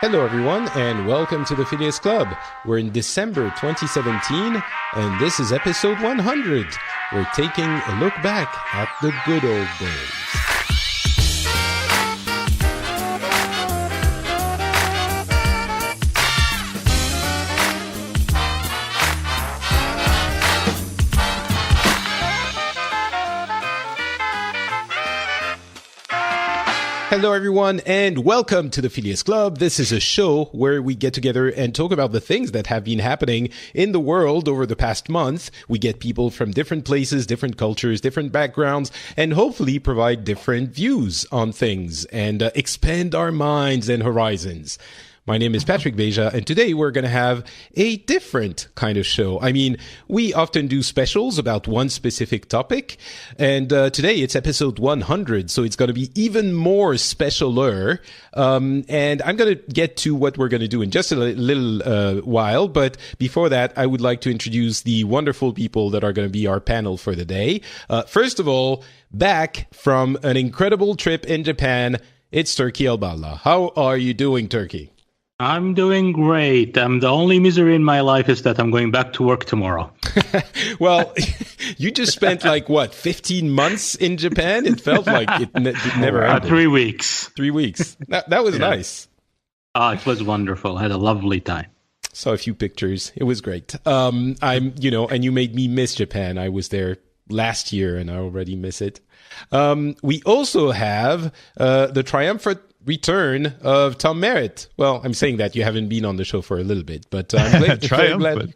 Hello everyone and welcome to the Phileas Club. We're in December 2017 and this is episode 100. We're taking a look back at the good old days. Hello everyone and welcome to the Phileas Club. This is a show where we get together and talk about the things that have been happening in the world over the past month. We get people from different places, different cultures, different backgrounds, and hopefully provide different views on things and expand our minds and horizons. My name is Beja, and today we're going to have a different kind of show. I mean, we often do specials about one specific topic, and today it's episode 100, so it's going to be even more specialer. And I'm going to get to what we're going to do in just a little while, but before that, I would like to introduce the wonderful people that are going to be our panel for the day. First of all, back from an incredible trip in Japan, it's Turki Alballaa. How are you doing, Turki? I'm doing great. The only misery in my life is that I'm going back to work tomorrow. Well, you just spent 15 months in Japan? It felt like it never ended. 3 weeks. 3 weeks. That was nice. It was wonderful. I had a lovely time. Saw a few pictures. It was great. And you made me miss Japan. I was there last year and I already miss it. We also have the triumphant return of Tom Merritt. Well, I'm saying that you haven't been on the show for a little bit, but I'm glad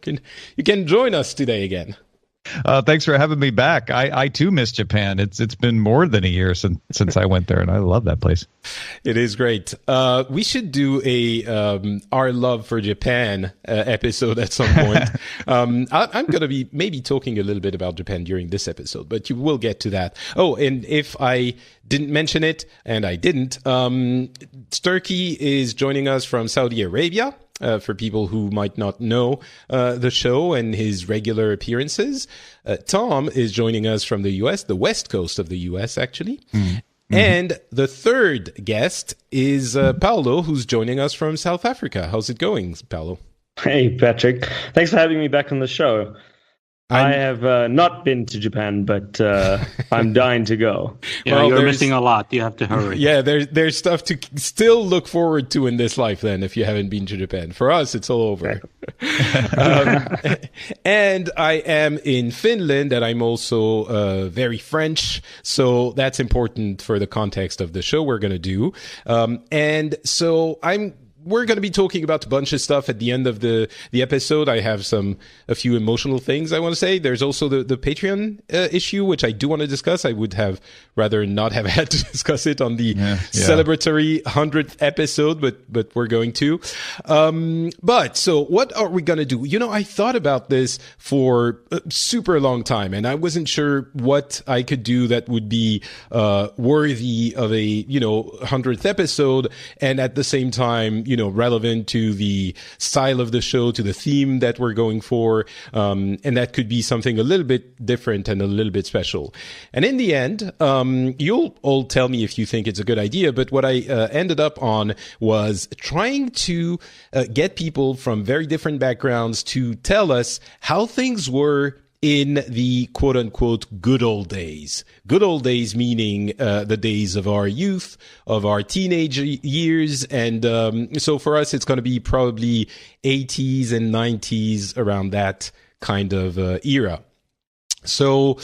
you can join us today again. Thanks for having me back. I too miss Japan. It's been more than a year since I went there, and I love that place. It is great. We should do a our love for Japan episode at some point. I'm going to be maybe talking a little bit about Japan during this episode, but you will get to that. Oh, and if I didn't mention it, and I didn't, Turki is joining us from Saudi Arabia. For people who might not know the show and his regular appearances. Tom is joining us from the U.S., the west coast of the U.S., actually. Mm-hmm. And the third guest is Paulo, who's joining us from South Africa. How's it going, Paulo? Hey, Patrick. Thanks for having me back on the show. I have not been to Japan, but I'm dying to go. Yeah, you're missing a lot. You have to hurry. Yeah, there's stuff to still look forward to in this life then if you haven't been to Japan. For us, it's all over. And I am in Finland, and I'm also very French, so that's important for the context of the show we're going to do. And so we're going to be talking about a bunch of stuff at the end of the episode. I have a few emotional things I want to say. There's also the Patreon issue, which I do want to discuss. I would have rather not have had to discuss it on the celebratory 100th episode, but we're going to. But so what are we going to do? I thought about this for a super long time, and I wasn't sure what I could do that would be worthy of a 100th episode, and at the same time, relevant to the style of the show, to the theme that we're going for. And that could be something a little bit different and a little bit special. And in the end, you'll all tell me if you think it's a good idea. But what I ended up on was trying to get people from very different backgrounds to tell us how things were in the quote-unquote good old days. Good old days meaning the days of our youth, of our teenage years. And so for us, it's going to be probably 80s and 90s, around that kind of era. So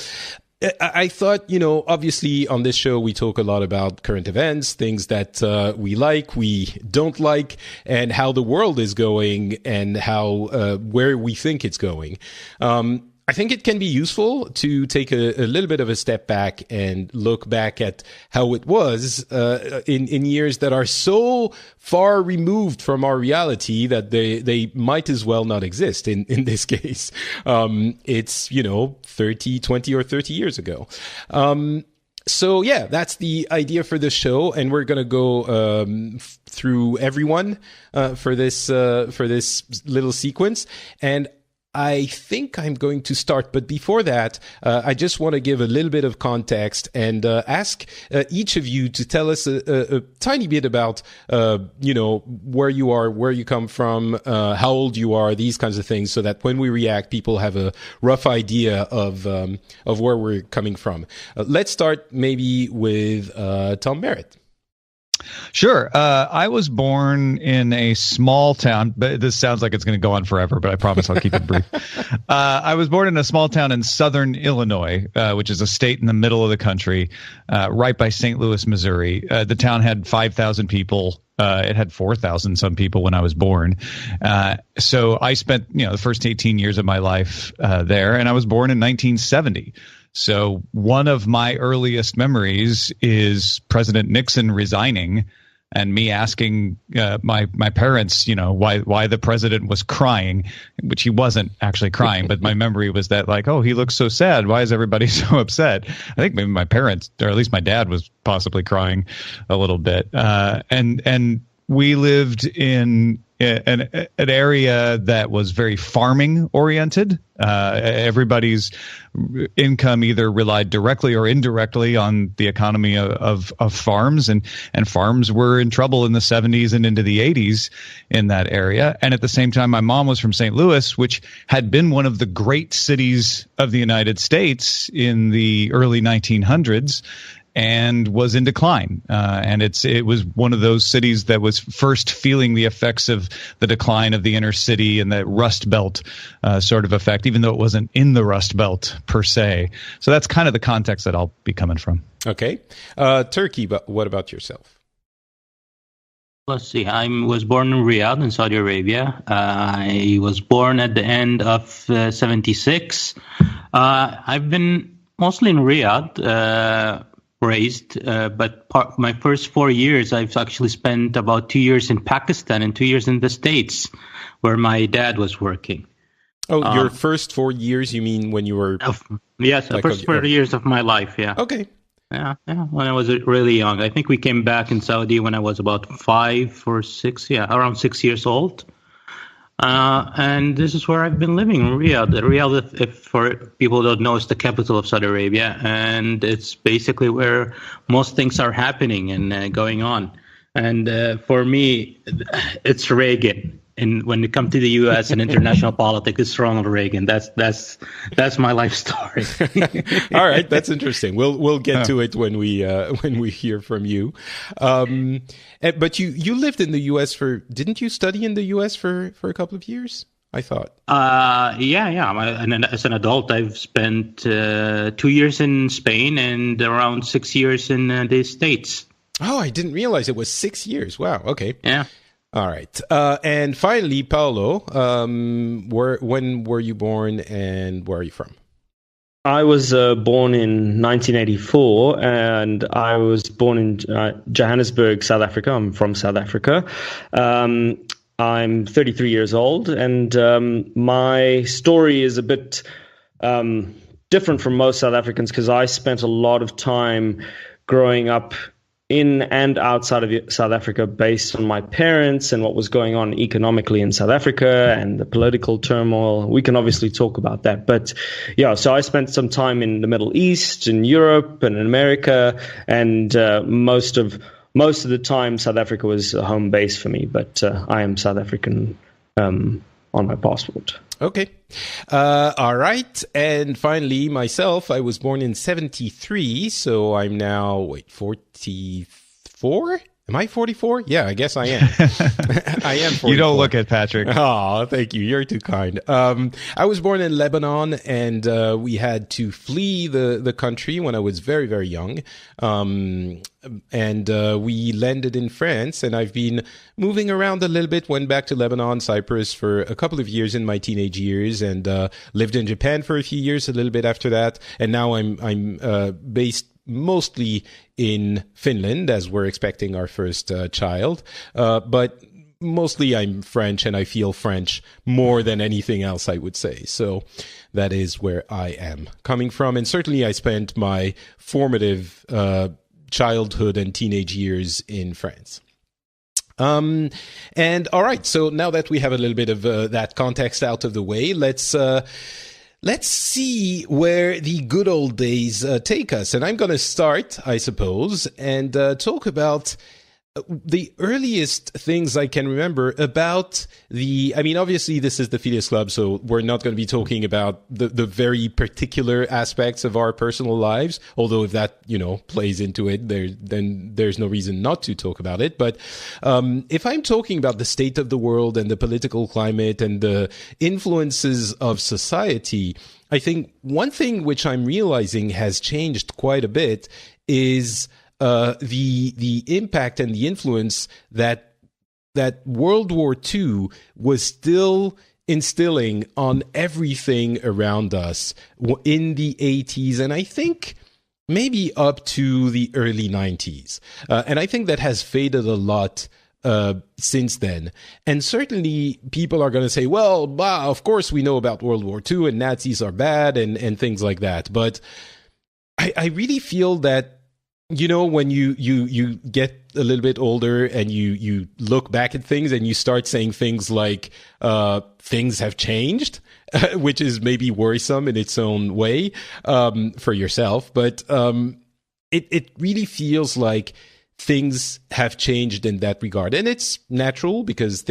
I thought, obviously on this show, we talk a lot about current events, things that we like, we don't like, and how the world is going and how where we think it's going. I think it can be useful to take a little bit of a step back and look back at how it was in years that are so far removed from our reality that they might as well not exist in this case. It's, 20 or 30 years ago. So yeah, that's the idea for the show, and we're gonna go through everyone for this little sequence. And I think I'm going to start, but before that, I just want to give a little bit of context and ask each of you to tell us a tiny bit about, where you are, where you come from, how old you are, these kinds of things, so that when we react, people have a rough idea of where we're coming from. Let's start maybe with Tom Merritt. Sure. I was born in a small town, but this sounds like it's going to go on forever, but I promise I'll keep it brief. I was born in a small town in southern Illinois, which is a state in the middle of the country, right by St. Louis, Missouri. The town had 5,000 people. It had 4,000 some people when I was born. So I spent, the first 18 years of my life there, and I was born in 1970. So one of my earliest memories is President Nixon resigning and me asking my parents, why the president was crying, which he wasn't actually crying, but my memory was that he looks so sad. Why is everybody so upset? I think maybe my parents, or at least my dad, was possibly crying a little bit. And we lived in an area that was very farming oriented. Everybody's income either relied directly or indirectly on the economy of farms, and farms were in trouble in the 70s and into the 80s in that area. And at the same time, my mom was from St. Louis, which had been one of the great cities of the United States in the early 1900s. And was in decline. And it was one of those cities that was first feeling the effects of the decline of the inner city and that Rust Belt sort of effect, even though it wasn't in the Rust Belt per se. So that's kind of the context that I'll be coming from. Okay. Turkey, but what about yourself? Let's see. I was born in Riyadh in Saudi Arabia. I was born at the end of 76. I've been mostly in Riyadh. Raised, but my first 4 years, I've actually spent about 2 years in Pakistan and 2 years in the States, where my dad was working. Oh, your first 4 years, you mean when you were... Yes, the first 4 years of my life, yeah. Okay. Yeah, when I was really young. I think we came back in Saudi when I was about 5 or 6, around 6 years old. And this is where I've been living, Riyadh. Riyadh, if for people who don't know, is the capital of Saudi Arabia, and it's basically where most things are happening and going on. And for me, it's Reagan. And when it comes to the U.S. and international politics, it's Ronald Reagan. That's my life story. All right, that's interesting. We'll get to it when we hear from you. But you lived in the U.S. didn't you study in the U.S. for a couple of years? I thought. Yeah. And as an adult, I've spent 2 years in Spain and around 6 years in the States. Oh, I didn't realize it was 6 years. Wow. Okay. Yeah. All right. And finally, Paulo, when were you born and where are you from? I was born in 1984, and I was born in Johannesburg, South Africa. I'm from South Africa. I'm 33 years old, and my story is a bit different from most South Africans because I spent a lot of time growing up in and outside of South Africa based on my parents and what was going on economically in South Africa and the political turmoil. We can obviously talk about that. But yeah, so I spent some time in the Middle East, in Europe and in America, and most of the time South Africa was a home base for me, but I am South African on my passport. Okay. All right. And finally, myself, I was born in 73, so I'm now, 44? Am I 44? Yeah, I guess I am. I am 44. You don't look it, Patrick. Oh, thank you. You're too kind. I was born in Lebanon, and we had to flee the country when I was very, very young. And we landed in France, and I've been moving around a little bit, went back to Lebanon, Cyprus for a couple of years in my teenage years, and lived in Japan for a few years, a little bit after that. And now I'm based mostly in Finland, as we're expecting our first child. But mostly I'm French, and I feel French more than anything else, I would say. So that is where I am coming from. And certainly I spent my formative childhood and teenage years in France. And all right, so now that we have a little bit of that context out of the way, let's see where the good old days take us. And I'm going to start, I suppose, and talk about the earliest things I can remember about obviously this is the Phileas Club, so we're not going to be talking about the very particular aspects of our personal lives, although if that, plays into it, then there's no reason not to talk about it. But if I'm talking about the state of the world and the political climate and the influences of society, I think one thing which I'm realizing has changed quite a bit is the impact and the influence that World War II was still instilling on everything around us in the 80s, and I think maybe up to the early 90s. And I think that has faded a lot since then. And certainly people are going to say, well, of course we know about World War II and Nazis are bad and things like that. But I really feel that, when you get a little bit older and you look back at things and you start saying things like things have changed, which is maybe worrisome in its own way for yourself. But it really feels like things have changed in that regard. And it's natural because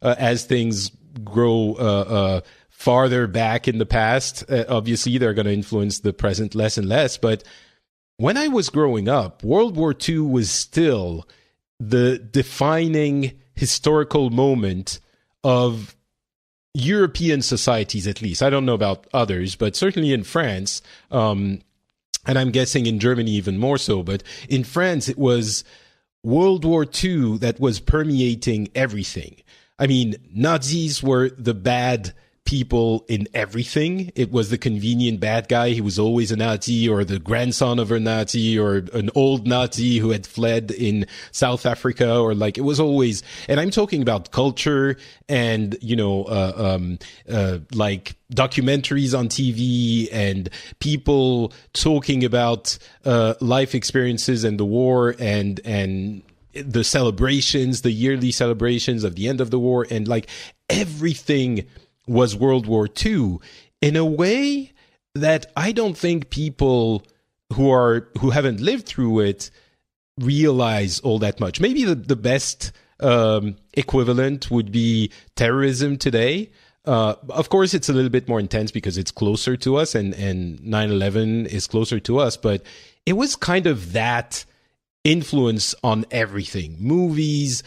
as things grow farther back in the past, obviously they're going to influence the present less and less. But when I was growing up, World War II was still the defining historical moment of European societies, at least. I don't know about others, but certainly in France, and I'm guessing in Germany even more so, but in France, it was World War II that was permeating everything. I mean, Nazis were the bad people in everything. It was the convenient bad guy. He was always a Nazi, or the grandson of a Nazi, or an old Nazi who had fled in South Africa, or it was always, and I'm talking about culture and, documentaries on TV and people talking about, life experiences and the war and the celebrations, the yearly celebrations of the end of the war, and everything was World War II in a way that I don't think people who haven't lived through it realize all that much. Maybe the best equivalent would be terrorism today. Of course, it's a little bit more intense because it's closer to us, and 9/11 is closer to us, but it was kind of that influence on everything. Movies,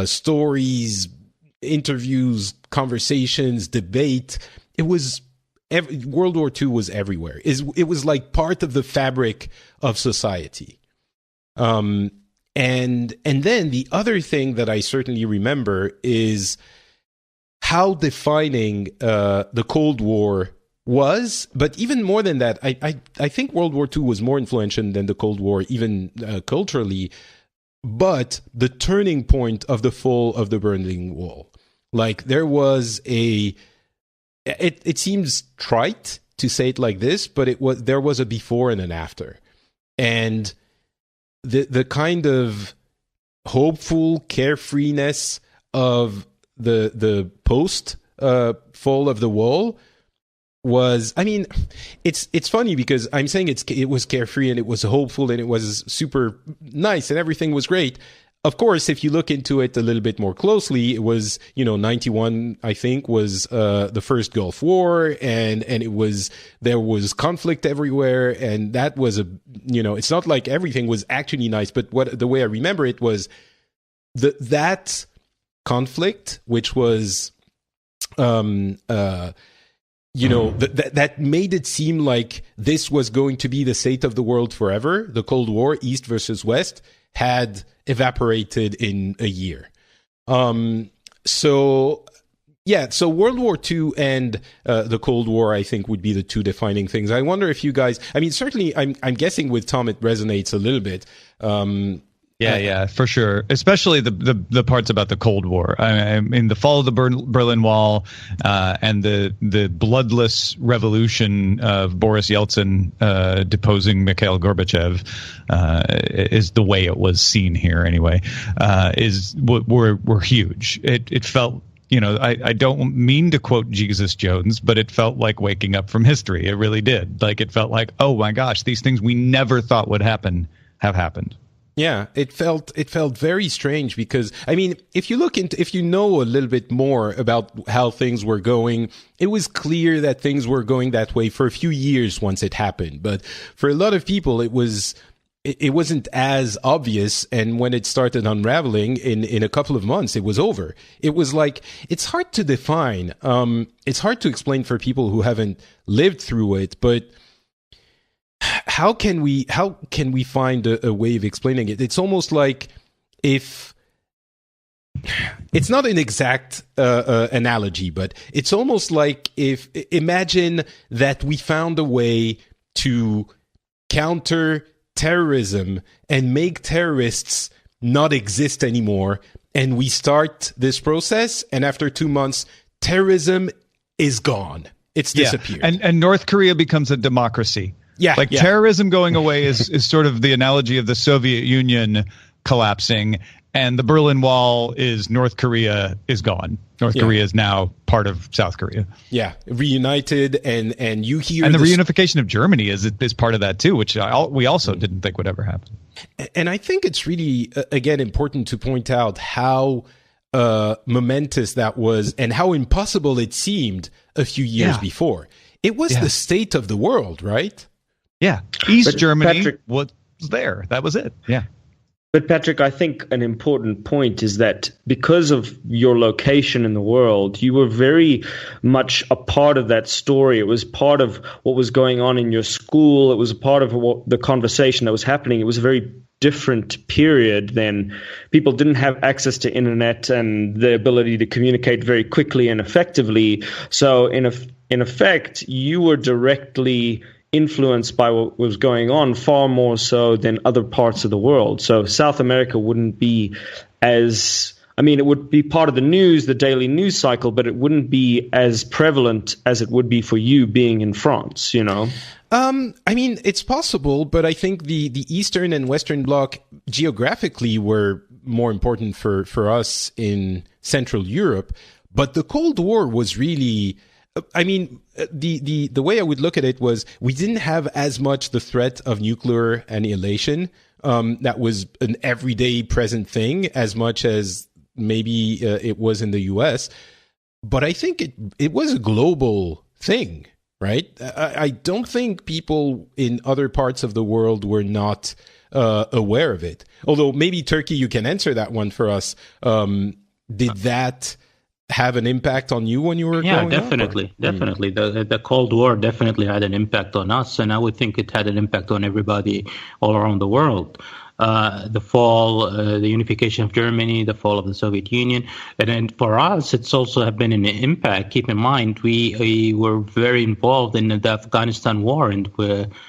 stories, interviews, conversations, debate. It was World War II was everywhere. It was like part of the fabric of society. And then the other thing that I certainly remember is how defining the Cold War was. But even more than that, I think World War II was more influential than the Cold War, even culturally. But the turning point of the fall of the Berlin Wall. There was it seems trite to say it like this, but there was a before and an after. And the kind of hopeful carefreeness of the post fall of the wall was, it's funny because I'm saying it was carefree and it was hopeful and it was super nice and everything was great. Of course, if you look into it a little bit more closely, it was, 91, I think, was the first Gulf War, and there was conflict everywhere, and that was it's not like everything was actually nice, but the way I remember it was that conflict, which was, that made it seem like this was going to be the state of the world forever. The Cold War, East versus West, had evaporated in a year. So World War II and the Cold War, I think, would be the two defining things. I wonder if you guys, certainly I'm guessing with Tom it resonates a little bit. Yeah, for sure. Especially the parts about the Cold War. I mean, the fall of the Berlin Wall and the bloodless revolution of Boris Yeltsin deposing Mikhail Gorbachev is the way it was seen here anyway. Were huge. It felt. I don't mean to quote Jesus Jones, but it felt like waking up from history. It really did. Like it felt like, oh my gosh, these things we never thought would happen have happened. Yeah, it felt very strange because, I mean, if you know a little bit more about how things were going, it was clear that things were going that way for a few years once it happened. But for a lot of people, it wasn't as obvious. And when it started unraveling in a couple of months, it was over. It was like, it's hard to define. It's hard to explain for people who haven't lived through it, but how can we find a way of explaining it? It's almost like if it's not an exact analogy, but it's almost like imagine that we found a way to counter terrorism and make terrorists not exist anymore, and we start this process, and after 2 months, terrorism is gone. It's disappeared. And North Korea becomes a democracy. Yeah, terrorism going away is sort of the analogy of the Soviet Union collapsing, and the Berlin Wall is North Korea is gone. North Korea is now part of South Korea. Yeah, reunited, and you hear and the reunification of Germany is part of that too, which we also didn't think would ever happen. And I think it's really again important to point out how momentous that was and how impossible it seemed a few years before. It was the state of the world, right? Yeah, East Germany was there. That was it. Yeah. But Patrick, I think an important point is that because of your location in the world, you were very much a part of that story. It was part of what was going on in your school. It was a part of the conversation that was happening. It was a very different period then. People didn't have access to internet and the ability to communicate very quickly and effectively. So in effect, you were directly influenced by what was going on far more so than other parts of the world. So South America wouldn't be it would be part of the news, the daily news cycle, but it wouldn't be as prevalent as it would be for you being in France, it's possible, but I think the Eastern and Western Bloc geographically were more important for us in Central Europe. But the Cold War was really, the way I would look at it was we didn't have as much the threat of nuclear annihilation. That was an everyday present thing as much as maybe it was in the US. But I think it was a global thing, right? I don't think people in other parts of the world were not aware of it. Although maybe Turkey, you can answer that one for us. Did that have an impact on you when you were growing definitely up? Definitely. The Cold War definitely had an impact on us, and I would think it had an impact on everybody all around the world. The fall, the unification of Germany, the fall of the Soviet Union. And then for us, it's also have been an impact. Keep in mind, we were very involved in the Afghanistan war and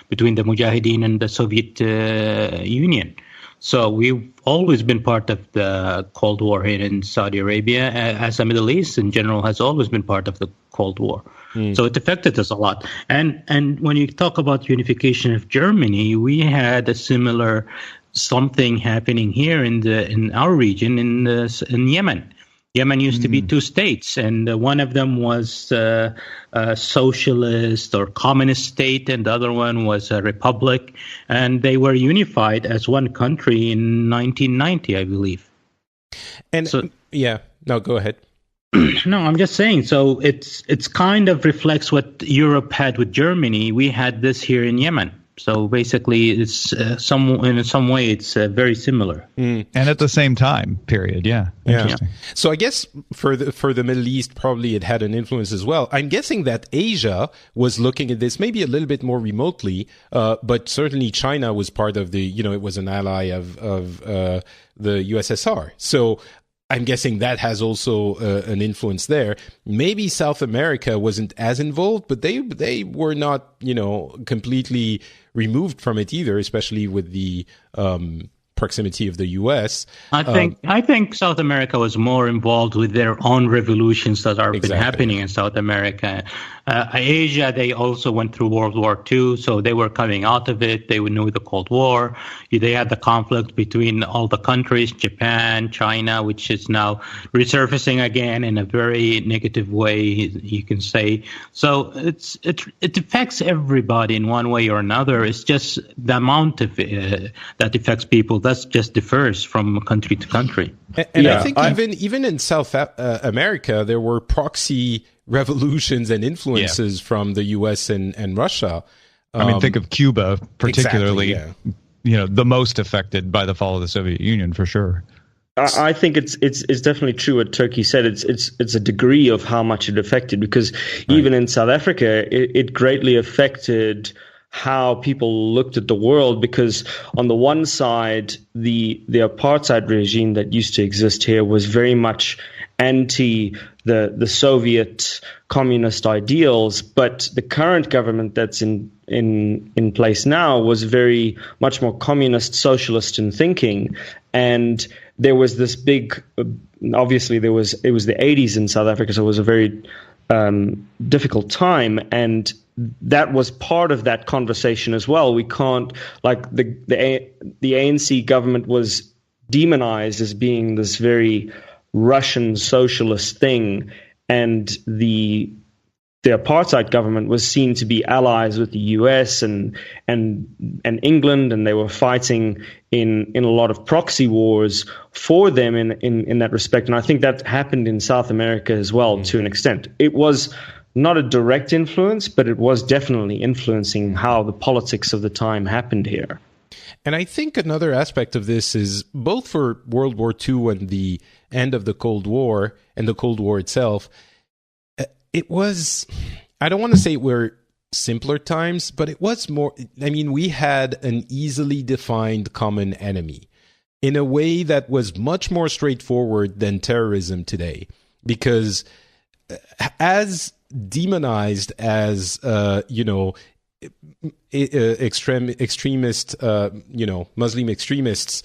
between the Mujahideen and the Soviet Union. So we've always been part of the Cold War here in Saudi Arabia, as the Middle East in general has always been part of the Cold War. So it affected us a lot. And when you talk about unification of Germany, we had a similar something happening here in our region in Yemen. Yemen used to be two states, and one of them was a socialist or communist state, and the other one was a republic, and they were unified as one country in 1990, I believe. And so, no, go ahead. No, I'm just saying. So it's kind of reflects what Europe had with Germany. We had this here in Yemen. So basically, it's in some way it's very similar. And at the same time period, Interesting. So I guess for the Middle East, probably it had an influence as well. I'm guessing that Asia was looking at this maybe a little bit more remotely, but certainly China was part of the. It was an ally of the USSR. So I'm guessing that has also an influence there. Maybe South America wasn't as involved, but they were not, completely removed from it either, especially with the proximity of the U.S. I think South America was more involved with their own revolutions that are been happening in South America. Asia, they also went through World War II, so they were coming out of it. They knew the Cold War. They had the conflict between all the countries, Japan, China, which is now resurfacing again in a very negative way, you can say. So it affects everybody in one way or another. It's just the amount of that affects people that just differs from country to country. And I think even in South America, there were proxy revolutions and influences from the U.S. and Russia. I mean, think of Cuba, particularly, the most affected by the fall of the Soviet Union, for sure. I think it's definitely true what Turkey said. It's a degree of how much it affected, because even in South Africa, it greatly affected how people looked at the world, because on the one side, the apartheid regime that used to exist here was very much anti the Soviet communist ideals, but the current government that's in place now was very much more communist socialist in thinking. And there was this big, obviously it was the 80s in South Africa, so it was a very difficult time, and that was part of that conversation as well. We can't, like, the ANC government was demonized as being this very Russian socialist thing, and the apartheid government was seen to be allies with the US and England, and they were fighting in a lot of proxy wars for them in that respect. And I think that happened in South America as well, to an extent. It was not a direct influence, but it was definitely influencing how the politics of the time happened here. And I think another aspect of this is both for World War II and the end of the Cold War and the Cold War itself, it was, I don't want to say we're simpler times, but it was more, I mean, we had an easily defined common enemy in a way that was much more straightforward than terrorism today. Because as demonized as, extremist, Muslim extremists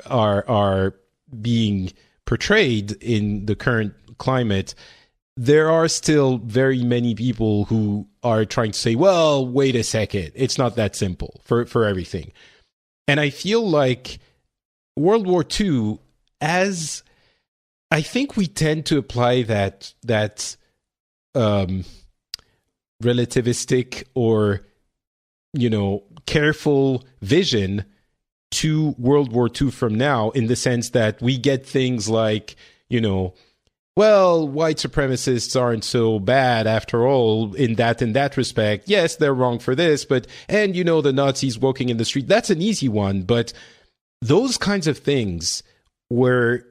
are being portrayed in the current climate, there are still very many people who are trying to say, well, wait a second, it's not that simple for everything. And I feel like World War II, as I think we tend to apply that relativistic or, careful vision to World War II from now, in the sense that we get things like, well, white supremacists aren't so bad after all in that respect. Yes, they're wrong for this, but, and the Nazis walking in the street, that's an easy one. But those kinds of things are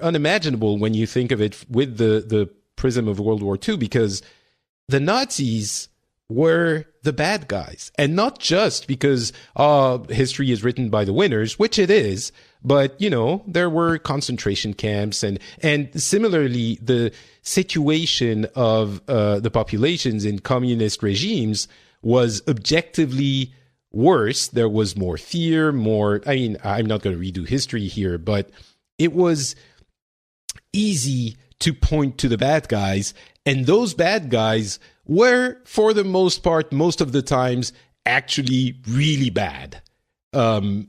unimaginable when you think of it with the prism of World War II, because the Nazis were the bad guys, and not just because history is written by the winners, which it is, but there were concentration camps, and similarly the situation of the populations in communist regimes was objectively worse. There was more fear, I'm not going to redo history here, but it was easy to point to the bad guys, and those bad guys were, for the most part, most of the times, actually really bad. But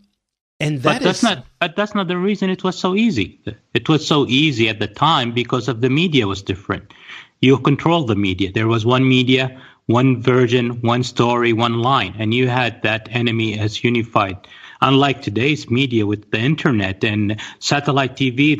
that's not the reason it was so easy. It was so easy at the time because of the media was different. You controlled the media. There was one media, one version, one story, one line, and you had that enemy as unified. Unlike today's media with the internet and satellite TV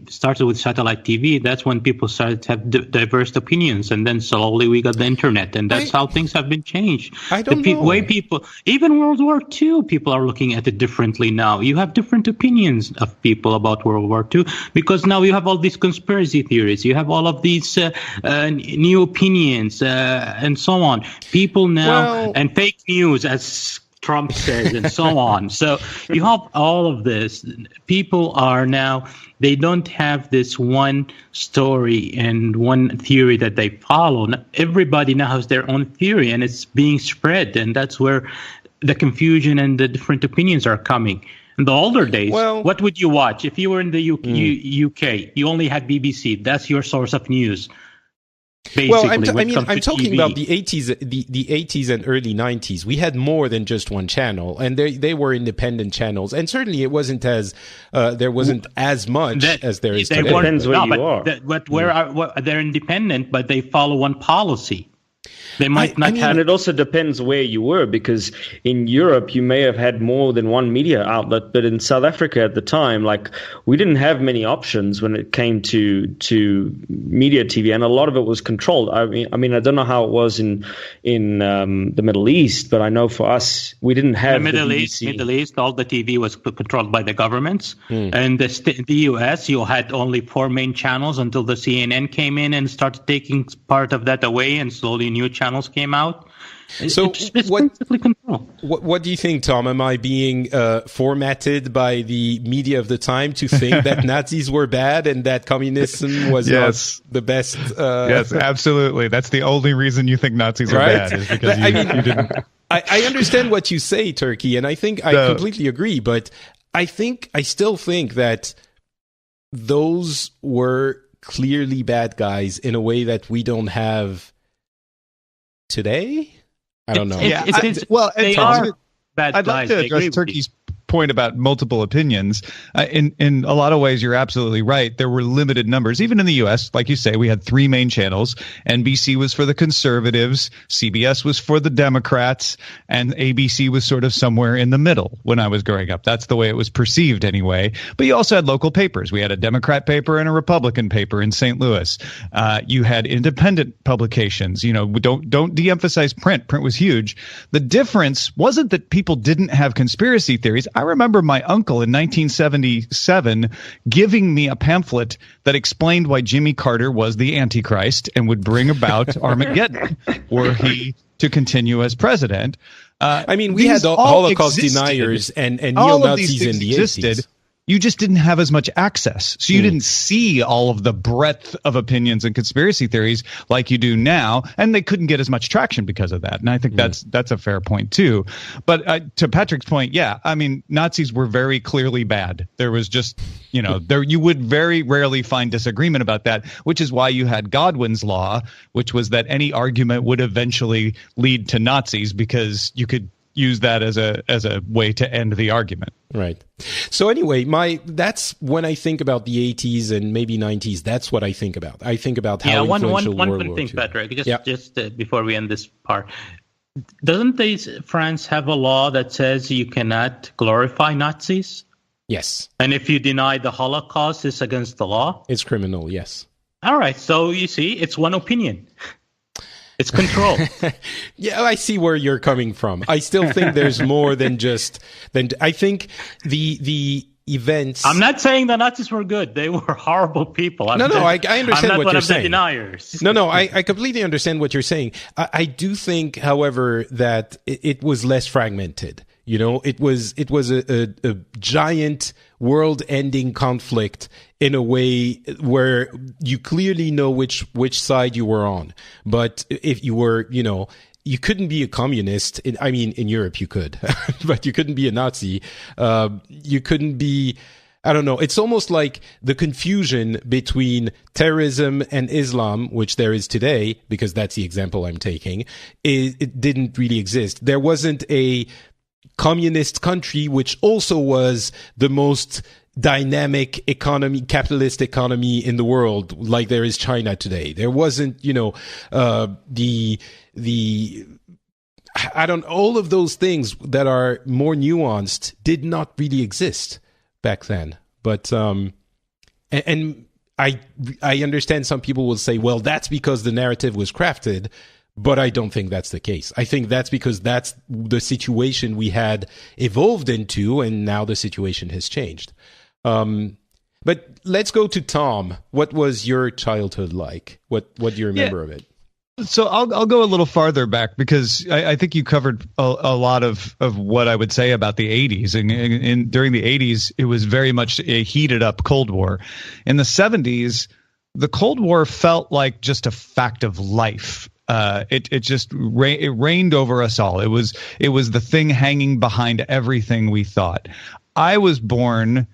started with satellite TV, that's when people started to have diverse opinions, and then slowly we got the internet, and that's how things have been changed. I don't know. Way people, even World War II, people are looking at it differently now. You have different opinions of people about World War II because now you have all these conspiracy theories, you have all of these new opinions and so on. People now, and fake news, as Trump says, and so on. So you have all of this. People are now, they don't have this one story and one theory that they follow. Everybody now has their own theory, and it's being spread. And that's where the confusion and the different opinions are coming. In the older days, Well- what would you watch if you were in the UK? You only had BBC. That's your source of news. Basically, Well, I'm talking TV. about the 80s, the 80s and early 90s. We had more than just one channel, and they were independent channels. And certainly, it wasn't as there wasn't as much as there is today. Depends where you are. They're independent, but they follow one policy. They might not have. And it also depends where you were, because in Europe you may have had more than one media outlet, but in South Africa at the time, like, we didn't have many options when it came to media TV, and a lot of it was controlled. I mean, I don't know how it was in the Middle East, but I know for us we didn't have the Middle East, all the TV was controlled by the governments, and the US, you had only 4 main channels until the CNN came in and started taking part of that away, and slowly new channels came out. So it's basically control. What do you think, Tom? Am I being formatted by the media of the time to think that Nazis were bad and that communism was not the best? Yes, absolutely. That's the only reason you think Nazis are bad, is because you didn't. I understand what you say, Turkey, and I think I completely agree. But I still think that those were clearly bad guys in a way that we don't have today. I don't know. They are bad I'd like guys. to address Turkey's point about multiple opinions. In a lot of ways, you're absolutely right. There were limited numbers. Even in the U.S., like you say, we had 3 main channels. NBC was for the conservatives, CBS was for the Democrats, and ABC was sort of somewhere in the middle when I was growing up. That's the way it was perceived anyway. But you also had local papers. We had a Democrat paper and a Republican paper in St. Louis. You had independent publications. You know, don't de-emphasize print. Print was huge. The difference wasn't that people didn't have conspiracy theories. I remember my uncle in 1977 giving me a pamphlet that explained why Jimmy Carter was the Antichrist and would bring about Armageddon were he to continue as president. I mean, we had Holocaust deniers and neo-Nazis in the 80s. You just didn't have as much access. So you didn't see all of the breadth of opinions and conspiracy theories like you do now. And they couldn't get as much traction because of that. And I think that's a fair point, too. But to Patrick's point, yeah, I mean, Nazis were very clearly bad. There was just, you would very rarely find disagreement about that, which is why you had Godwin's law, which was that any argument would eventually lead to Nazis because you could use that as a way to end the argument. Right. So anyway, that's when I think about the 80s and maybe 90s, that's what I think about. I think about how influential World War thing, II. Patrick, just before we end this part. Doesn't France have a law that says you cannot glorify Nazis? Yes. And if you deny the Holocaust, it's against the law? It's criminal, yes. All right. So you see, it's one opinion. It's control. Yeah, I see where you're coming from. I still think there's more than I think the events. I'm not saying the Nazis were good. They were horrible people. I understand what you're saying. I'm not one of the deniers. No, I completely understand what you're saying. I do think, however, that it was less fragmented. It was a giant world-ending conflict in a way where you clearly know which side you were on. But if you were, you couldn't be a communist. In Europe you could, but you couldn't be a Nazi. You couldn't be, I don't know. It's almost like the confusion between terrorism and Islam, which there is today, because that's the example I'm taking. It didn't really exist. There wasn't a communist country, which also was the most dynamic economy, capitalist economy in the world, like there is China today. There wasn't, all of those things that are more nuanced did not really exist back then. But, and I understand some people will say, well, that's because the narrative was crafted. But I don't think that's the case. I think that's because that's the situation we had evolved into, and now the situation has changed. But let's go to Tom. What was your childhood like? What do you remember of it? So I'll go a little farther back because I think you covered a lot of what I would say about the 80s. And during the 80s, it was very much a heated up Cold War. In the 70s, the Cold War felt like just a fact of life. It reigned over us all. It was the thing hanging behind everything we thought. I was born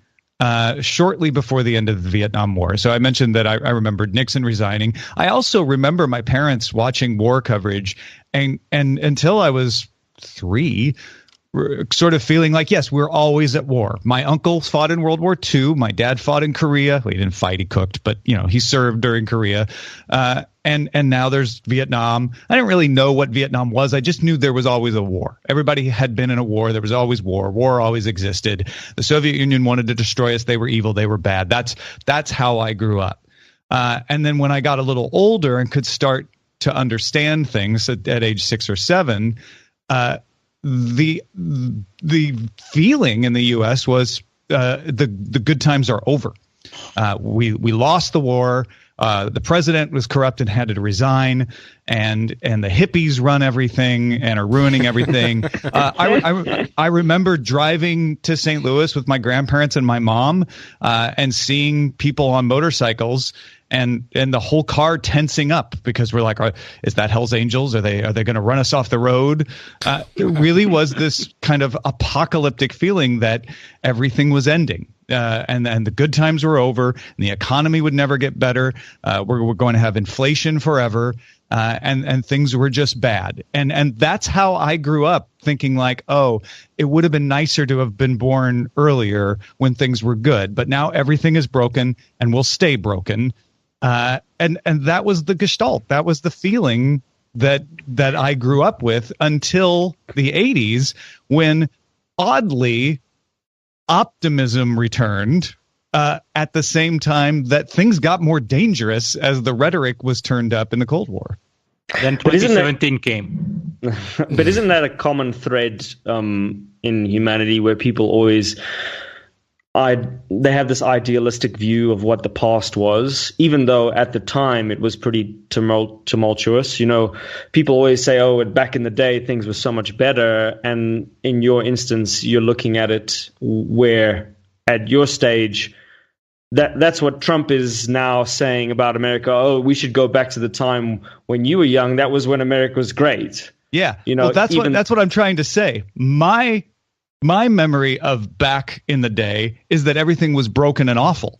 shortly before the end of the Vietnam War. So I mentioned that I remembered Nixon resigning. I also remember my parents watching war coverage, and until I was 3, sort of feeling like, yes, we're always at war. My uncle fought in World War II. My dad fought in Korea. Well, he didn't fight, he cooked, but he served during Korea. And now there's Vietnam. I didn't really know what Vietnam was. I just knew there was always a war. Everybody had been in a war. There was always war. War always existed. The Soviet Union wanted to destroy us. They were evil. They were bad. That's how I grew up. And then when I got a little older and could start to understand things at age 6 or 7, the feeling in the U.S. was the good times are over. We lost the war. The president was corrupt and had to resign, and the hippies run everything and are ruining everything. I remember driving to St. Louis with my grandparents and my mom, and seeing people on motorcycles. And the whole car tensing up because we're like, is that Hell's Angels? Are they going to run us off the road? It really was this kind of apocalyptic feeling that everything was ending, and the good times were over, and the economy would never get better. We're going to have inflation forever, and things were just bad. And that's how I grew up, thinking like, oh, it would have been nicer to have been born earlier when things were good, but now everything is broken and will stay broken. And that was the gestalt. That was the feeling that I grew up with until the 80s, when oddly optimism returned at the same time that things got more dangerous as the rhetoric was turned up in the Cold War. Then 2017 came. But isn't that a common thread in humanity, where people always they have this idealistic view of what the past was, even though at the time it was pretty tumultuous. People always say, oh, back in the day, things were so much better. And in your instance, you're looking at it where at your stage, that's what Trump is now saying about America. Oh, we should go back to the time when you were young. That was when America was great. Yeah. Well, that's what I'm trying to say. My memory of back in the day is that everything was broken and awful.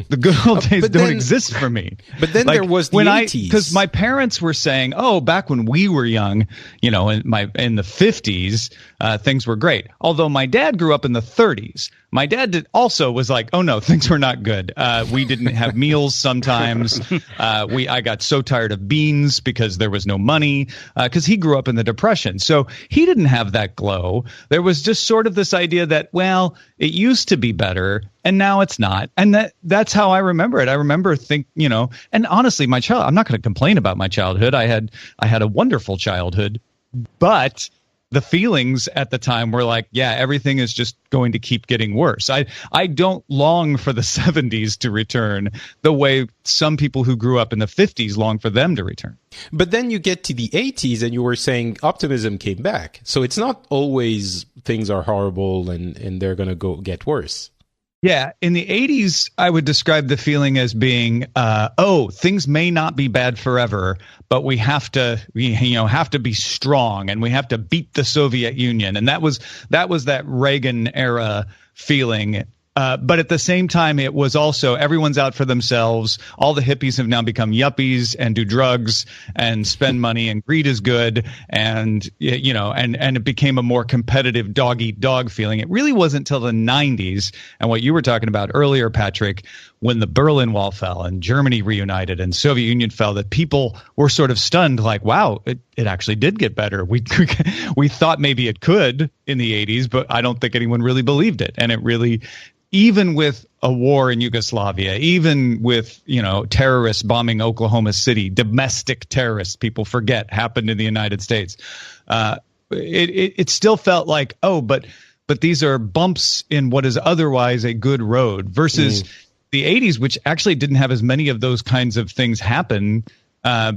The good old days don't exist for me. But then there was the 80s. Because my parents were saying, oh, back when we were young, in the 50s, things were great. Although my dad grew up in the 30s. My dad also was like, oh, no, things were not good. We didn't have meals sometimes. I got so tired of beans because there was no money, because he grew up in the Depression. So he didn't have that glow. There was just sort of this idea that, well, it used to be better and now it's not. And that's how I remember it. I remember and honestly, I'm not going to complain about my childhood. I had a wonderful childhood, but the feelings at the time were like, yeah, everything is just going to keep getting worse. I don't long for the 70s to return the way some people who grew up in the 50s long for them to return. But then you get to the 80s and you were saying optimism came back. So it's not always things are horrible and they're going to get worse. Yeah, in the 80s, I would describe the feeling as being, things may not be bad forever, but we have to be strong, and we have to beat the Soviet Union, and that was that Reagan era feeling. But at the same time, it was also everyone's out for themselves. All the hippies have now become yuppies and do drugs and spend money, and greed is good. And, and it became a more competitive dog eat dog feeling. It really wasn't until the 90s and what you were talking about earlier, Patrick, when the Berlin Wall fell and Germany reunited and Soviet Union fell, that people were sort of stunned, like, wow, it actually did get better. We thought maybe it could in the 80s, but I don't think anyone really believed it. And it really, even with a war in Yugoslavia, even with, terrorists bombing Oklahoma City, domestic terrorists, people forget, happened in the United States. It still felt like, but these are bumps in what is otherwise a good road, versus the 80s, which actually didn't have as many of those kinds of things happen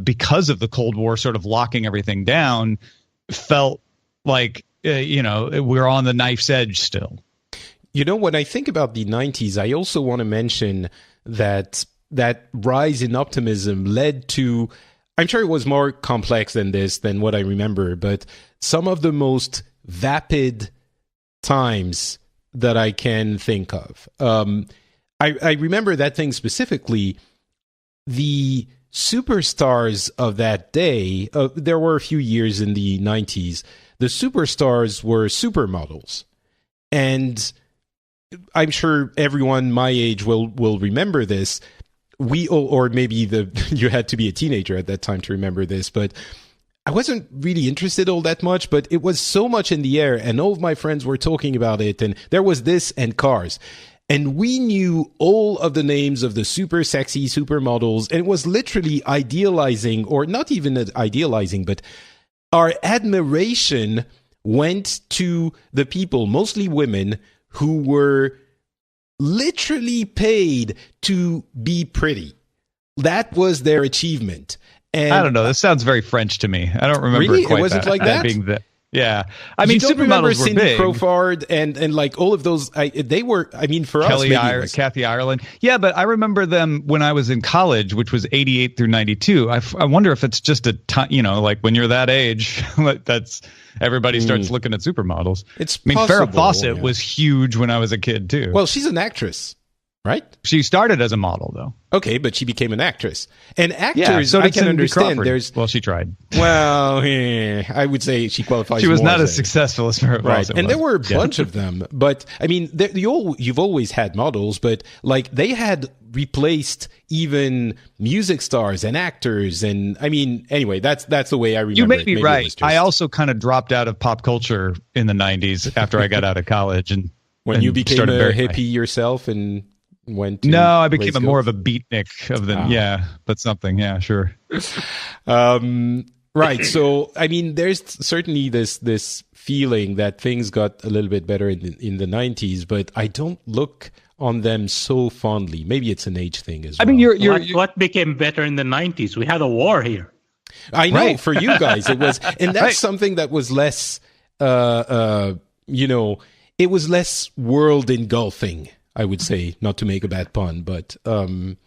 because of the Cold War sort of locking everything down, felt like, we're on the knife's edge still. When I think about the 90s, I also want to mention that rise in optimism led to, I'm sure it was more complex than what I remember, but some of the most vapid times that I can think of. I remember that thing specifically. The superstars of that day, there were a few years in the 90s, the superstars were supermodels. And I'm sure everyone my age will remember this. Or maybe you had to be a teenager at that time to remember this, but I wasn't really interested all that much, but it was so much in the air, and all of my friends were talking about it, and there was this and cars. And we knew all of the names of the super sexy supermodels, and it was literally idealizing, or not even idealizing, but our admiration went to the people, mostly women, who were literally paid to be pretty. That was their achievement. And I don't know. This sounds very French to me. I don't remember really? Quite it wasn't that, like that. Being the, yeah, I mean, you don't remember supermodels were Cindy big. Crawford and like all of those. They were. I mean, for us, maybe Kathy Ireland. Yeah, but I remember them when I was in college, which was 88 through 92. I wonder if it's just a time. Like when you're that age, that's everybody starts looking at supermodels. It's. I mean, possible, Farrah Fawcett was huge when I was a kid too. Well, she's an actress, right? She started as a model though. Okay, but she became an actress. And actors, yeah, so I can Cindy understand. Well, she tried. Well, I would say she qualifies. She was more not as successful as Merritt. Right, and there were a bunch of them. But I mean, you've always had models, but like they had replaced even music stars and actors. And I mean, anyway, that's the way I remember. You may it. be Maybe right. I also kind of dropped out of pop culture in the 90s after I got out of college, and when you became a hippie yourself and. I became more of a beatnik of them. Yeah, but something. Yeah, sure. Right. So, I mean, there's certainly this feeling that things got a little bit better in the 90s, but I don't look on them so fondly. Maybe it's an age thing as well. I mean, what became better in the 90s? We had a war here. I know for you guys it was, and that's something that was less, it was less world engulfing. I would say, not to make a bad pun, but the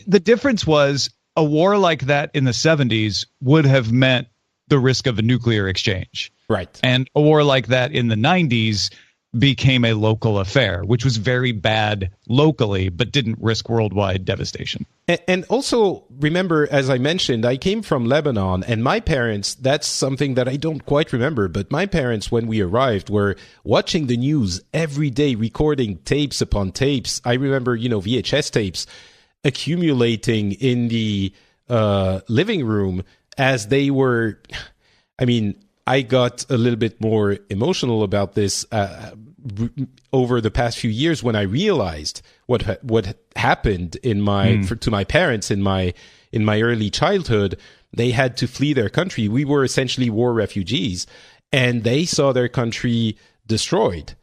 difference was a war like that in the 70s would have meant the risk of a nuclear exchange. Right. And a war like that in the 90s became a local affair, which was very bad locally, but didn't risk worldwide devastation. And also, remember, as I mentioned, I came from Lebanon, and my parents, that's something that I don't quite remember, but my parents, when we arrived, were watching the news every day, recording tapes upon tapes. I remember, VHS tapes accumulating in the living room as they were, I got a little bit more emotional about this over the past few years when I realized what happened to my parents in my early childhood. They had to flee their country. We were essentially war refugees, and they saw their country destroyed.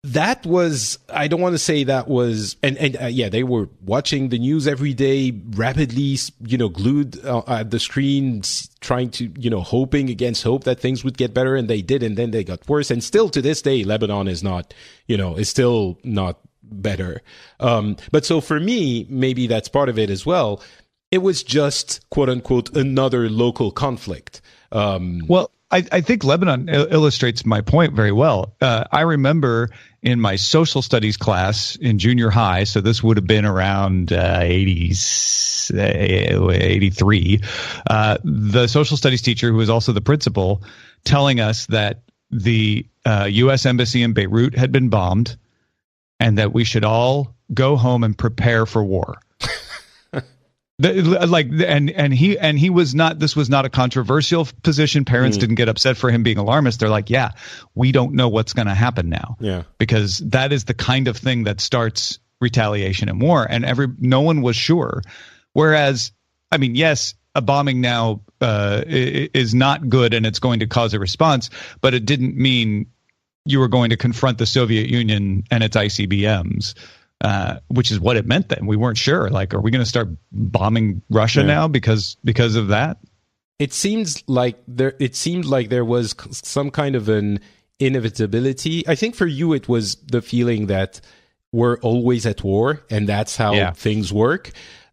That was, I don't want to say that was, they were watching the news every day, rapidly, glued at the screen, trying to, hoping against hope that things would get better, and they did, and then they got worse. And still to this day, Lebanon is not, is still not better. But so for me, maybe that's part of it as well. It was just, quote unquote, another local conflict. I think Lebanon illustrates my point very well. I remember in my social studies class in junior high, so this would have been around 83, the social studies teacher, who was also the principal, telling us that the U.S. Embassy in Beirut had been bombed and that we should all go home and prepare for war. He was not. This was not a controversial position. Parents didn't get upset for him being alarmist. They're like, yeah, we don't know what's going to happen now. Yeah, because that is the kind of thing that starts retaliation and war, and no one was sure. Whereas, yes, a bombing now is not good, and it's going to cause a response, but it didn't mean you were going to confront the Soviet Union and its ICBMs. Which is what it meant then. We weren't sure. Like, are we going to start bombing Russia now because of that? It seemed like there was some kind of an inevitability. I think for you, it was the feeling that we're always at war and that's how things work.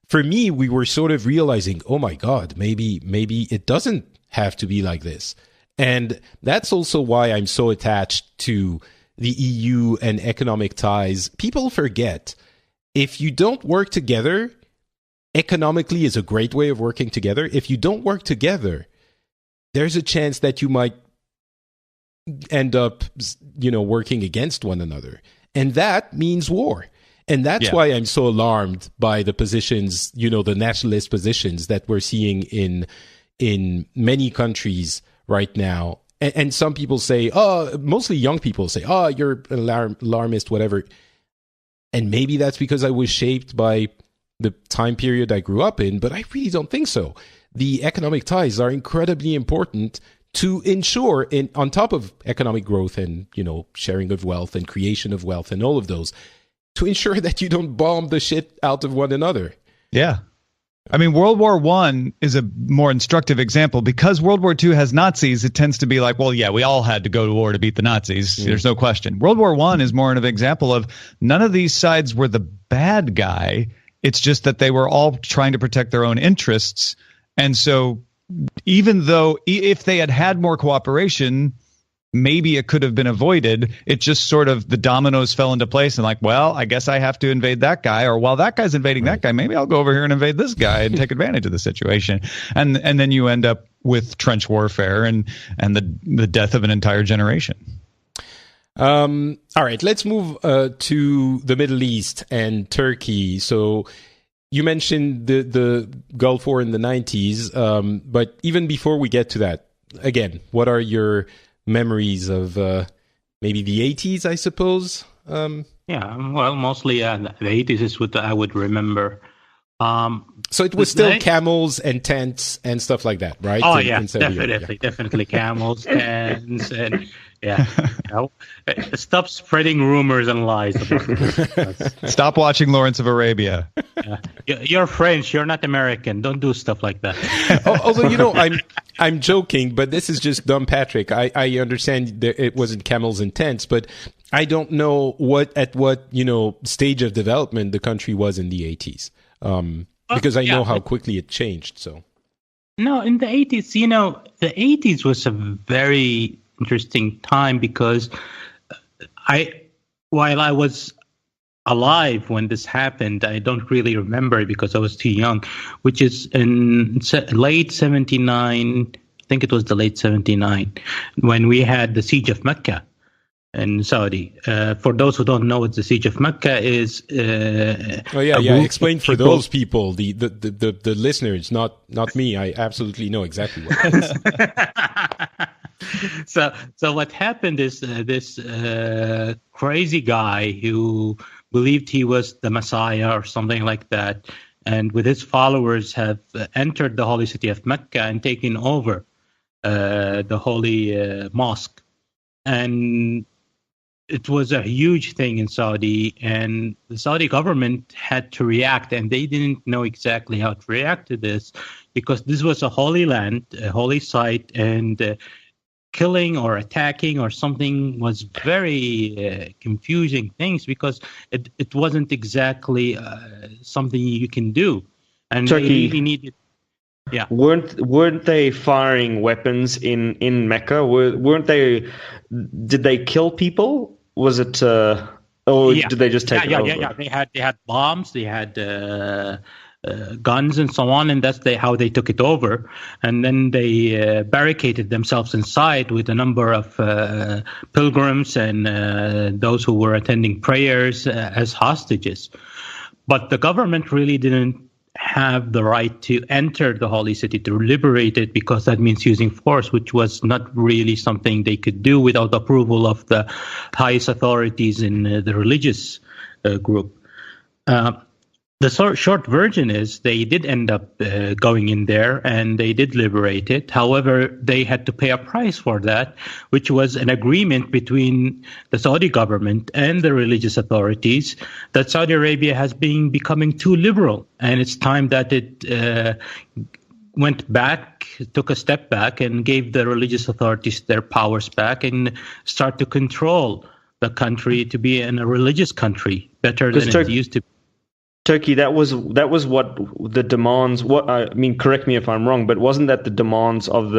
For me, we were sort of realizing, oh my God, maybe it doesn't have to be like this. And that's also why I'm so attached to the EU and economic ties. People forget, if you don't work together, economically is a great way of working together. If you don't work together, there's a chance that you might end up, working against one another. And that means war. And that's why I'm so alarmed by the positions, the nationalist positions that we're seeing in many countries right now. And some people say, mostly young people say, you're alarmist, whatever. And maybe that's because I was shaped by the time period I grew up in, but I really don't think so. The economic ties are incredibly important to ensure, on top of economic growth and, sharing of wealth and creation of wealth and all of those, to ensure that you don't bomb the shit out of one another. Yeah. I mean, World War I is a more instructive example. Because World War II has Nazis, it tends to be like, well, yeah, we all had to go to war to beat the Nazis. There's no question. World War I is more of an example of none of these sides were the bad guy. It's just that they were all trying to protect their own interests. And so even though if they had had more cooperation, maybe it could have been avoided. It just sort of the dominoes fell into place and like, well, I guess I have to invade that guy, or while that guy's invading that guy, maybe I'll go over here and invade this guy and take advantage of the situation. And then you end up with trench warfare and the death of an entire generation. All right, let's move to the Middle East and Turkey. So you mentioned the Gulf War in the 90s, but even before we get to that, again, what are your memories of maybe the 80s, I suppose? Mostly the 80s is what I would remember. So it was still camels and tents and stuff like that, right? Oh, definitely camels, tents, and stop spreading rumors and lies about us. Stop watching Lawrence of Arabia. You're French. You're not American. Don't do stuff like that. Although, I'm joking, but this is just dumb Patrick. I understand that it wasn't camels and tents, but I don't know what stage of development the country was in the 80s. Because I know how quickly it changed. So, no, in the 80s, the 80s was a very interesting time because while I was alive when this happened, I don't really remember it because I was too young, which is in late 79, I think it was the late 79, when we had the siege of Mecca in Saudi. For those who don't know what the siege of Mecca is, explain for those people, the listeners, not me. I absolutely know exactly what it is. So what happened is this crazy guy who believed he was the Messiah or something like that, and with his followers have entered the holy city of Mecca and taken over the holy mosque. And it was a huge thing in Saudi, and the Saudi government had to react, and they didn't know exactly how to react to this because this was a holy land, a holy site, and killing or attacking or something was very confusing things because it wasn't exactly something you can do. And Turkey, they really needed... Yeah. Weren't they firing weapons in Mecca? Weren't they? Did they kill people? Was it? Did they just take it over? Yeah. They had bombs. They had guns and so on, and that's how they took it over. And then they barricaded themselves inside with a number of pilgrims and those who were attending prayers as hostages. But the government really didn't have the right to enter the holy city to liberate it because that means using force, which was not really something they could do without approval of the highest authorities in the religious group. The short version is they did end up going in there and they did liberate it. However, they had to pay a price for that, which was an agreement between the Saudi government and the religious authorities that Saudi Arabia has been becoming too liberal. And it's time that it went back, took a step back and gave the religious authorities their powers back and start to control the country to be a religious country better than it used to be. Turkey, that was what the demands. What I mean, correct me if I'm wrong, but wasn't that the demands of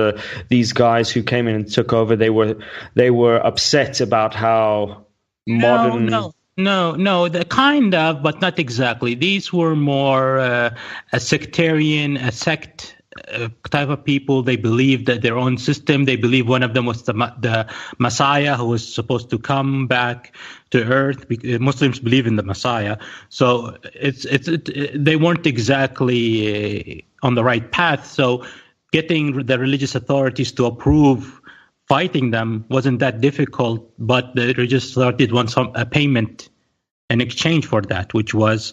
these guys who came in and took over? They were upset about how modern. No, the kind of, but not exactly. These were more a sectarian, a sect type of people. They believed that their own system. They believed one of them was the Messiah who was supposed to come back to earth. Muslims believe in the Messiah, so they weren't exactly on the right path. So getting the religious authorities to approve fighting them wasn't that difficult, but the religious authorities want a payment in exchange for that, which was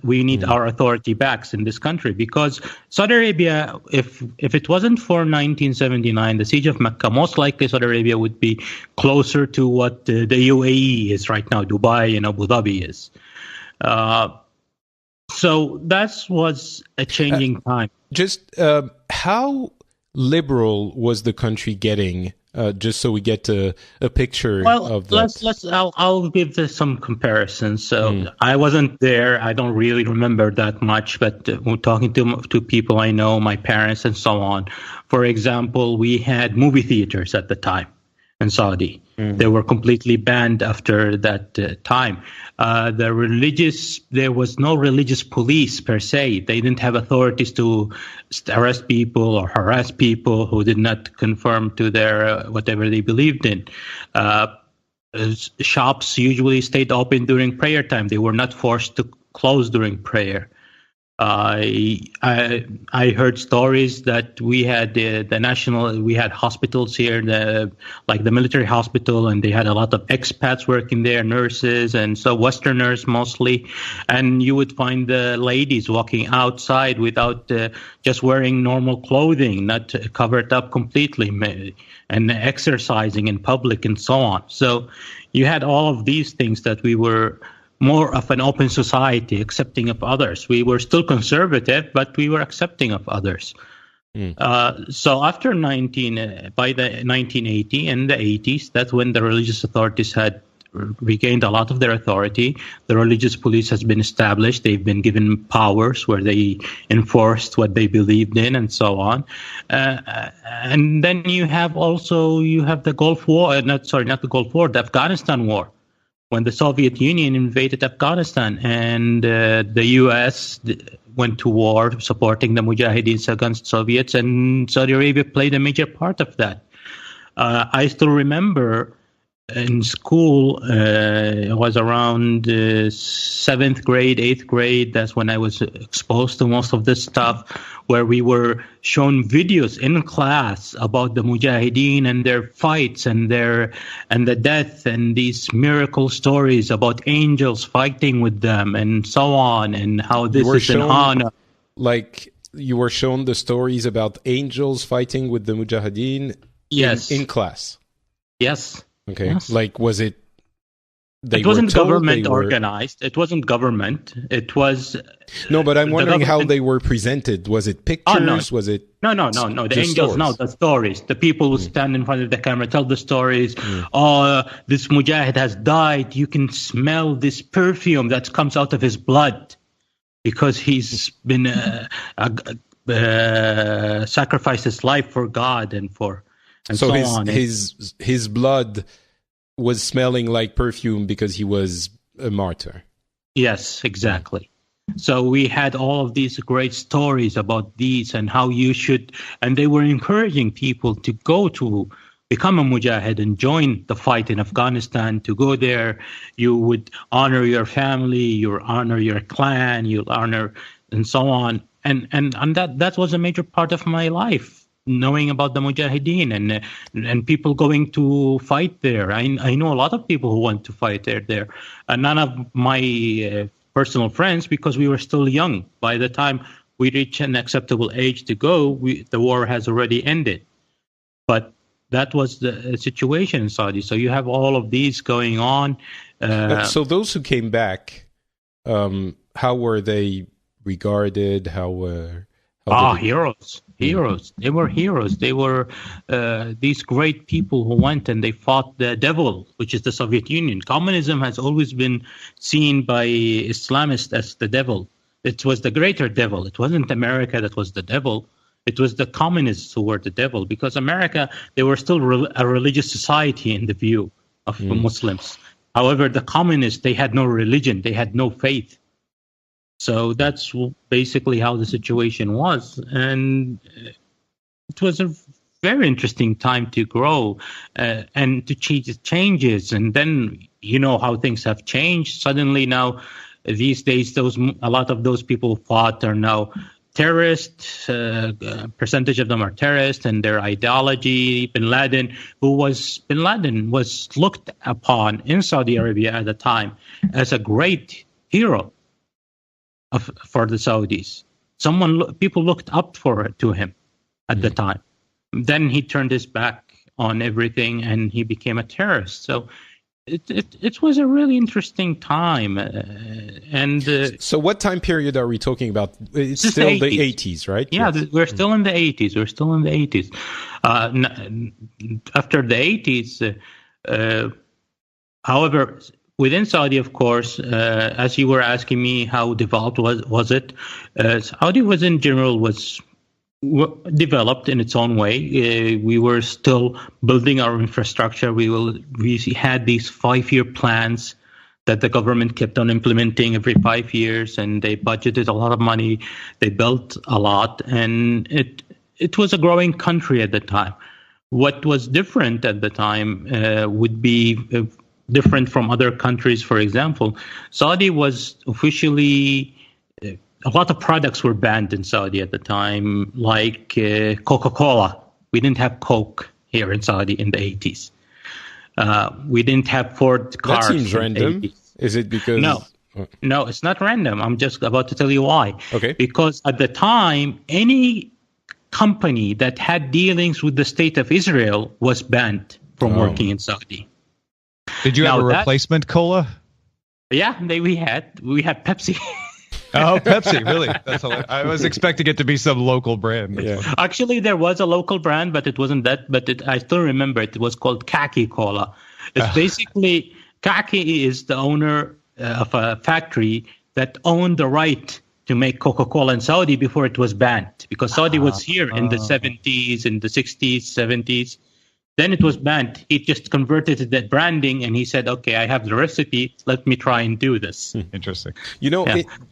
we need our authority back in this country, because Saudi Arabia, if it wasn't for 1979, the siege of Mecca, most likely Saudi Arabia would be closer to what the UAE is right now, Dubai and Abu Dhabi is. So that was a changing time. Just how liberal was the country getting? Just so we get a picture of that. I'll give this some comparisons. So I wasn't there. I don't really remember that much, but talking to people I know, my parents and so on. For example, we had movie theaters at the time in Saudi. They were completely banned after that time. There was no religious police per se. They didn't have authorities to arrest people or harass people who did not conform to their whatever they believed in. Shops usually stayed open during prayer time. They were not forced to close during prayer. I heard stories that we had we had hospitals here, like the military hospital, and they had a lot of expats working there, nurses, and so Westerners mostly. And you would find the ladies walking outside without just wearing normal clothing, not covered up completely, and exercising in public and so on. So you had all of these things that we were more of an open society, accepting of others. We were still conservative, but we were accepting of others. So after by the 1980 and the 80s, that's when the religious authorities had regained a lot of their authority. The religious police has been established. They've been given powers where they enforced what they believed in and so on. And then you have the Gulf War, not the Gulf War, the Afghanistan War, when the Soviet Union invaded Afghanistan, and the U.S. went to war supporting the Mujahideens against Soviets, and Saudi Arabia played a major part of that. I still remember in school, it was around 7th grade, 8th grade. That's when I was exposed to most of this stuff, where we were shown videos in class about the Mujahideen and their fights and the death, and these miracle stories about angels fighting with them and so on, and how this is an honor. Like, you were shown the stories about angels fighting with the Mujahideen in class? Yes. Okay. Yes. Like, was it... It wasn't government organized. It wasn't government. It was... No, but I'm wondering how they were presented. Was it pictures? No. Was it... No. The angels, stories? the stories. The people who stand in front of the camera, tell the stories. Oh, this mujahid has died. You can smell this perfume that comes out of his blood because he's been sacrificed his life for God and so on. His blood was smelling like perfume because he was a martyr. Yes, exactly. So we had all of these great stories about these and how you should, and they were encouraging people to go to become a mujahid and join the fight in Afghanistan. To go there, you would honor your family, you honor your clan, you'll honor, and so on. And that was a major part of my life, knowing about the Mujahideen and people going to fight there. I know a lot of people who went to fight there. None of my personal friends, because we were still young. By the time we reached an acceptable age to go, the war has already ended. But that was the situation in Saudi. So you have all of these going on. So those who came back, how were they regarded? Heroes. Heroes. They were heroes. They were these great people who went and they fought the devil, which is the Soviet Union. Communism has always been seen by Islamists as the devil. It was the greater devil. It wasn't America that was the devil. It was the communists who were the devil, because America, they were still a religious society in the view of Muslims. However, the communists, they had no religion. They had no faith. So that's basically how the situation was. And it was a very interesting time to grow and to changes. And then, you know how things have changed. Suddenly now, these days, a lot of those people fought are now terrorists. Percentage of them are terrorists, and their ideology. Bin Laden was looked upon in Saudi Arabia at the time as a great hero for the Saudis. People looked up to him at the time. Then he turned his back on everything and he became a terrorist. So it was a really interesting time. So what time period are we talking about? It's still the 80s, right? Yeah, yes. We're still in the 80s. After the 80s, however, within Saudi, of course, as you were asking me, how developed was it? Saudi was in general developed in its own way. We were still building our infrastructure. We had these 5-year plans that the government kept on implementing every 5 years, and they budgeted a lot of money. They built a lot, and it was a growing country at the time. What was different at the time would be different from other countries. For example, Saudi was officially, a lot of products were banned in Saudi at the time, like Coca-Cola. We didn't have Coke here in Saudi in the 80s. We didn't have Ford cars. That seems random. Is it because... No, it's not random. I'm just about to tell you why. Okay. Because at the time, any company that had dealings with the state of Israel was banned from working in Saudi. Did you have a replacement cola? Yeah, we had Pepsi. Oh, Pepsi, really? That's I was expecting it to be some local brand. Yeah. Actually, there was a local brand, but it wasn't that. But I still remember it. It was called Khaki Cola. It's basically, Khaki is the owner of a factory that owned the right to make Coca-Cola in Saudi before it was banned. Because Saudi was here in the 70s, in the 60s, 70s. Then it was banned. He just converted to that branding, and he said, okay, I have the recipe. Let me try and do this. Interesting. You know,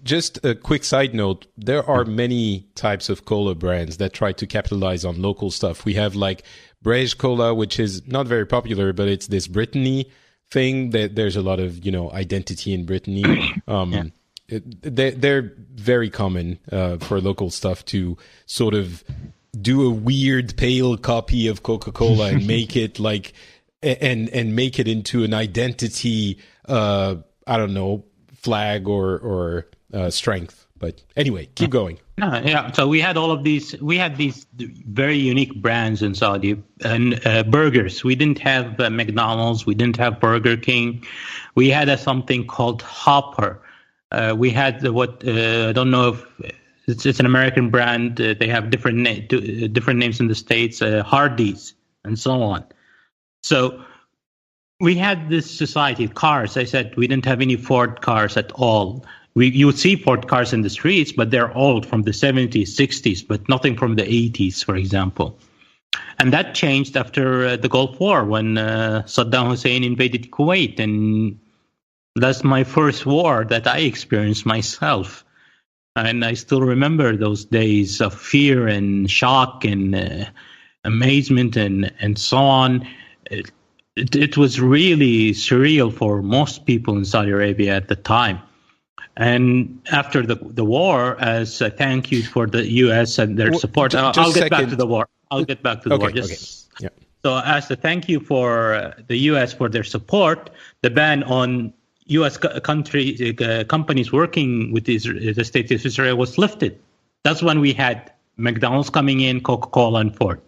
just a quick side note, there are many types of cola brands that try to capitalize on local stuff. We have like Beja Cola, which is not very popular, but it's this Brittany thing that there's a lot of, identity in Brittany. They're very common for local stuff to sort of do a weird pale copy of Coca-Cola and make it like and make it into an identity I don't know, flag or strength. But anyway, keep going. So we had all of these. We had these very unique brands in Saudi, and burgers. We didn't have McDonald's. We didn't have Burger King. We had something called Hopper. We had I don't know if it's an American brand. They have different names in the States. Hardee's and so on. So we had this society. Cars. I said we didn't have any Ford cars at all. You would see Ford cars in the streets, but they're old, from the 70s, 60s, but nothing from the 80s, for example. And that changed after the Gulf War, when Saddam Hussein invaded Kuwait. And that's my first war that I experienced myself. And I still remember those days of fear and shock and amazement and so on. It was really surreal for most people in Saudi Arabia at the time. And after the war, as a thank you for the U.S. and their support, I'll get back to the war. So as a thank you for the U.S. for their support, the ban on U.S. companies working with the state of Israel was lifted. That's when we had McDonald's coming in, Coca-Cola, and Ford.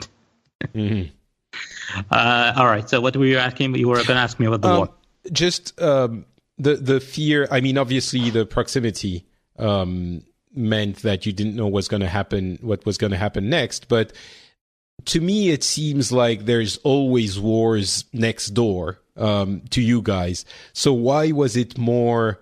Mm-hmm. All right. So what were you asking? You were going to ask me about the war. Just the fear. I mean, obviously, the proximity meant that you didn't know what was going to happen next. But to me, it seems like there's always wars next door to you guys. So why was it more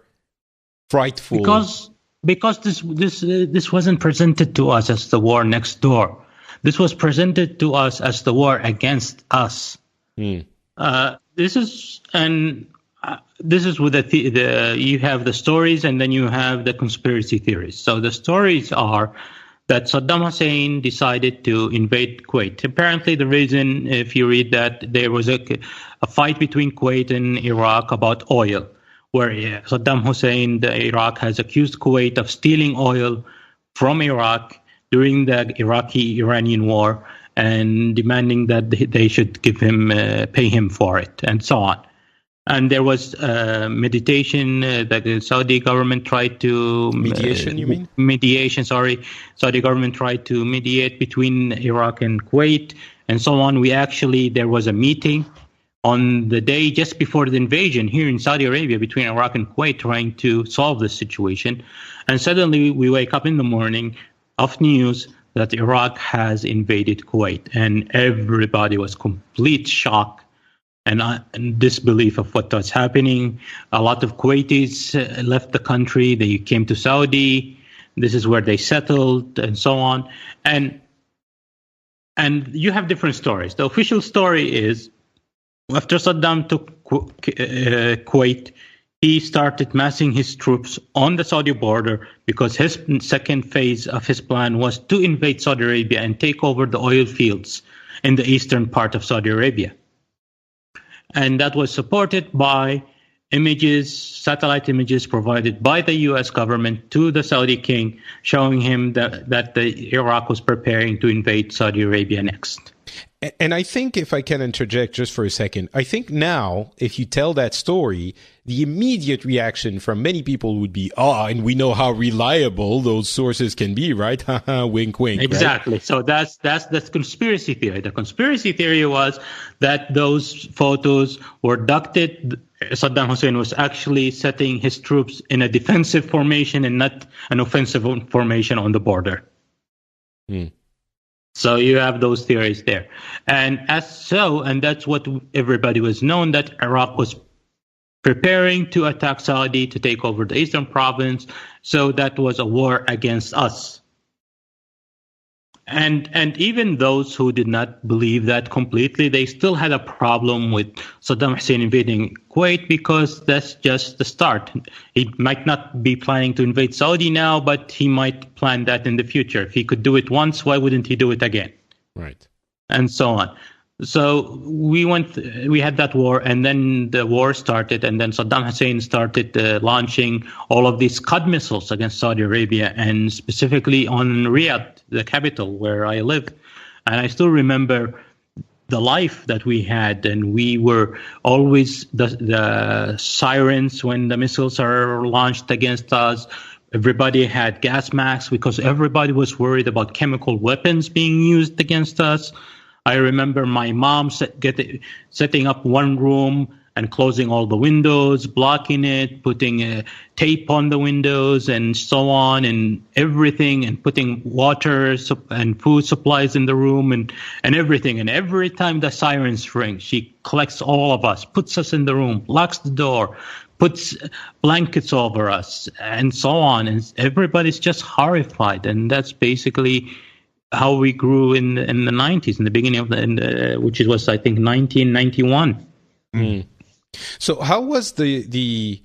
frightful? Because this wasn't presented to us as the war next door. This was presented to us as the war against us. This is with the you have the stories and then you have the conspiracy theories. So the stories are that Saddam Hussein decided to invade Kuwait. Apparently, the reason, if you read that, there was a fight between Kuwait and Iraq about oil, where Saddam Hussein, Iraq, has accused Kuwait of stealing oil from Iraq during the Iraqi-Iranian war and demanding that they should pay him for it, and so on. And there was mediation that the Saudi government tried to... Mediation, you mean? Mediation, sorry. Saudi government tried to mediate between Iraq and Kuwait and so on. There was a meeting on the day just before the invasion here in Saudi Arabia between Iraq and Kuwait trying to solve this situation. And suddenly we wake up in the morning of news that Iraq has invaded Kuwait. And everybody was complete shock and disbelief of what was happening. A lot of Kuwaitis left the country. They came to Saudi. This is where they settled and so on. And you have different stories. The official story is after Saddam took Kuwait, he started massing his troops on the Saudi border because his second phase of his plan was to invade Saudi Arabia and take over the oil fields in the eastern part of Saudi Arabia. And that was supported by satellite images provided by the U.S. government to the Saudi king, showing him that Iraq was preparing to invade Saudi Arabia next. And I think, if I can interject just for a second, I think now, if you tell that story, the immediate reaction from many people would be, and we know how reliable those sources can be, right? Wink, wink. Exactly. Right? So that's the conspiracy theory. The conspiracy theory was that those photos were ducted. Saddam Hussein was actually setting his troops in a defensive formation and not an offensive formation on the border. So you have those theories there. And that's what everybody was known, that Iraq was preparing to attack Saudi to take over the eastern province. So that was a war against us. And even those who did not believe that completely, they still had a problem with Saddam Hussein invading Kuwait because that's just the start. He might not be planning to invade Saudi now, but he might plan that in the future. If he could do it once, why wouldn't he do it again? Right. And so on. So we had that war, and then the war started, and then Saddam Hussein started launching all of these Scud missiles against Saudi Arabia, and specifically on Riyadh, the capital where I live. And I still remember the life that we had, and we were always the sirens when the missiles are launched against us. Everybody had gas masks because everybody was worried about chemical weapons being used against us. I remember my mom setting up one room and closing all the windows, blocking it, putting tape on the windows and so on and everything, and putting water and food supplies in the room and everything. And every time the sirens ring, she collects all of us, puts us in the room, locks the door, puts blankets over us and so on. And everybody's just horrified. And that's basically how we grew in the 90s, in the beginning of which was, I think, 1991. So how was the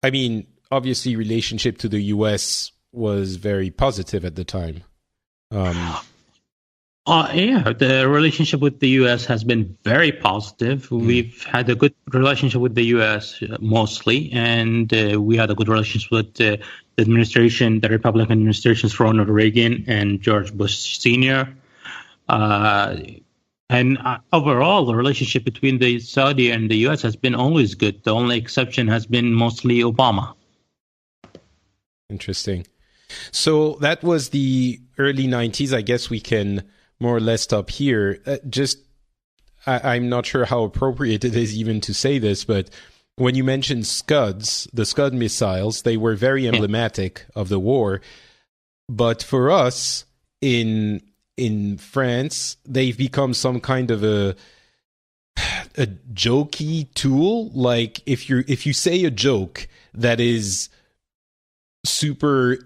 I mean, obviously relationship to the U.S. was very positive at the time. The relationship with the U.S. has been very positive. We've had a good relationship with the U.S. Mostly, and we had a good relationship with the administration, the Republican administrations, Ronald Reagan and George Bush Sr. And overall, the relationship between the Saudi and the U.S. has been always good. The only exception has been mostly Obama. Interesting. So that was the early 90s. I guess we can more or less stop here. I'm not sure how appropriate it is even to say this, but when you mentioned Scuds, the Scud missiles, they were very emblematic of the war. But for us in France, they've become some kind of a jokey tool. Like if you say a joke that is super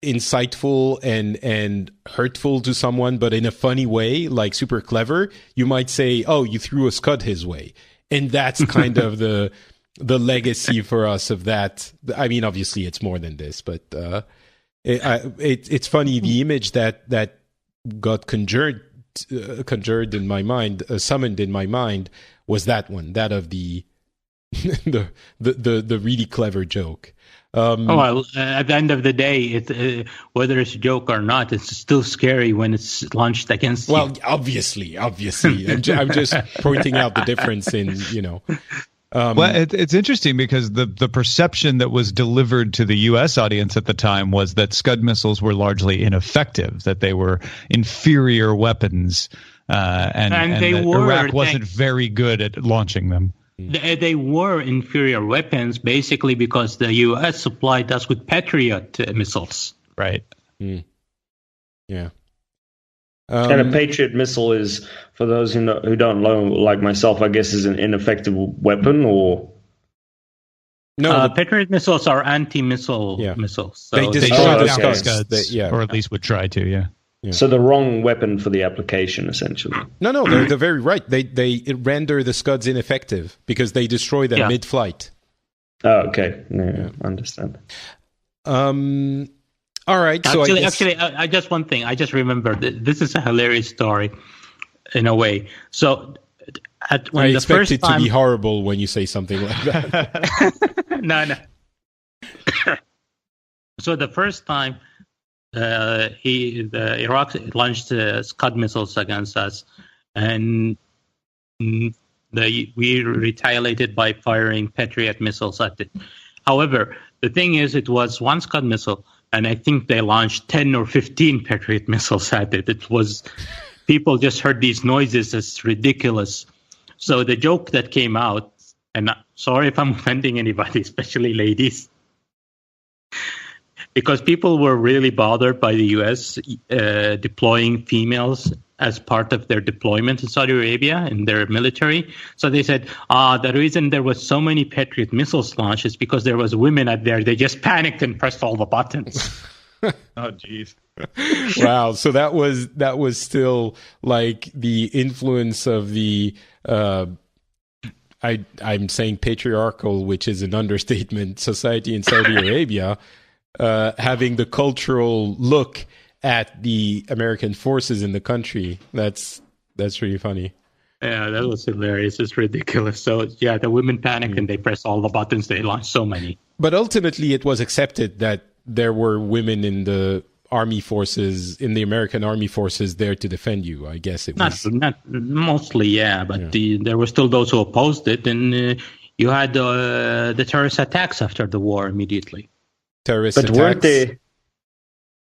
insightful and hurtful to someone, but in a funny way, like super clever, you might say, "Oh, you threw a Scud his way," and that's kind of the legacy for us of that. I mean, obviously, it's more than this, but it's funny, the image that got conjured in my mind, summoned in my mind, was that one, that of the the really clever joke. Well, at the end of the day, whether it's a joke or not, it's still scary when it's launched against you. Well, obviously, I'm just pointing out the difference in, you know. Well, it's interesting because the perception that was delivered to the U.S. audience at the time was that Scud missiles were largely ineffective, that they were inferior weapons, and Iraq wasn't very good at launching them. They were inferior weapons, basically because the U.S. supplied us with Patriot missiles. Right. Mm. Yeah. And a Patriot missile is, for those who don't know, like myself, I guess, is an ineffective weapon, or no? Patriot missiles are anti-missile missiles. So they destroy the Scuds, or at least would try to. Yeah. So the wrong weapon for the application, essentially. No, they're very right. They render the Scuds ineffective because they destroy them mid-flight. Oh, okay. Yeah, I understand. All right. So actually, I just one thing. I just remembered. This is a hilarious story, in a way. So, when I the expect first it to be horrible when you say something like that. No. So the first time, Iraq launched Scud missiles against us, and we retaliated by firing Patriot missiles at it. However, the thing is, it was one Scud missile, and I think they launched 10 or 15 Patriot missiles at it. It was, people just heard these noises as ridiculous. So the joke that came out, and sorry if I'm offending anybody, especially ladies, because people were really bothered by the U.S. Deploying females as part of their deployment in Saudi Arabia in their military. So they said, the reason there was so many Patriot missiles launched is because there was women out there. They just panicked and pressed all the buttons. Oh, jeez. Wow. So that was still like the influence of the, I'm saying patriarchal, which is an understatement, society in Saudi Arabia, having the cultural look at the American forces in the country. That's really funny. Yeah, that was hilarious. It's ridiculous. So yeah, the women panicked and they pressed all the buttons. They launched so many. But ultimately, it was accepted that there were women in the army forces, in the American army forces, there to defend you. I guess it was not mostly, yeah, but there were still those who opposed it, and you had the terrorist attacks after the war immediately. Terrorist attacks. Weren't they?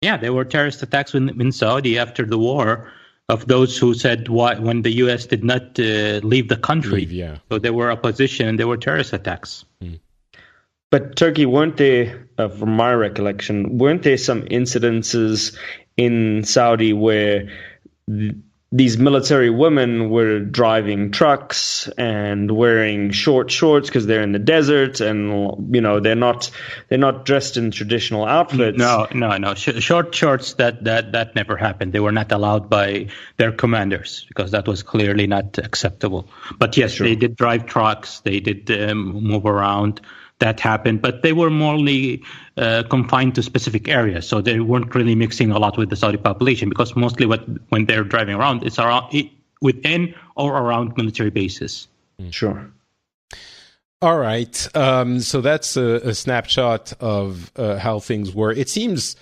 Yeah, there were terrorist attacks in Saudi after the war of those who said when the U.S. did not leave the country. So there were opposition and there were terrorist attacks. But Turkey, weren't there, from my recollection, weren't there some incidences in Saudi where these military women were driving trucks and wearing short shorts because they're in the desert, and they're not dressed in traditional outfits? No. Short shorts, that never happened. They were not allowed by their commanders because that was clearly not acceptable. But yes, They did drive trucks. They did move around. That happened, but they were morely confined to specific areas, so they weren't really mixing a lot with the Saudi population, because mostly when they're driving around, it's within or around military bases. Sure. All right. So that's a snapshot of how things were. It seems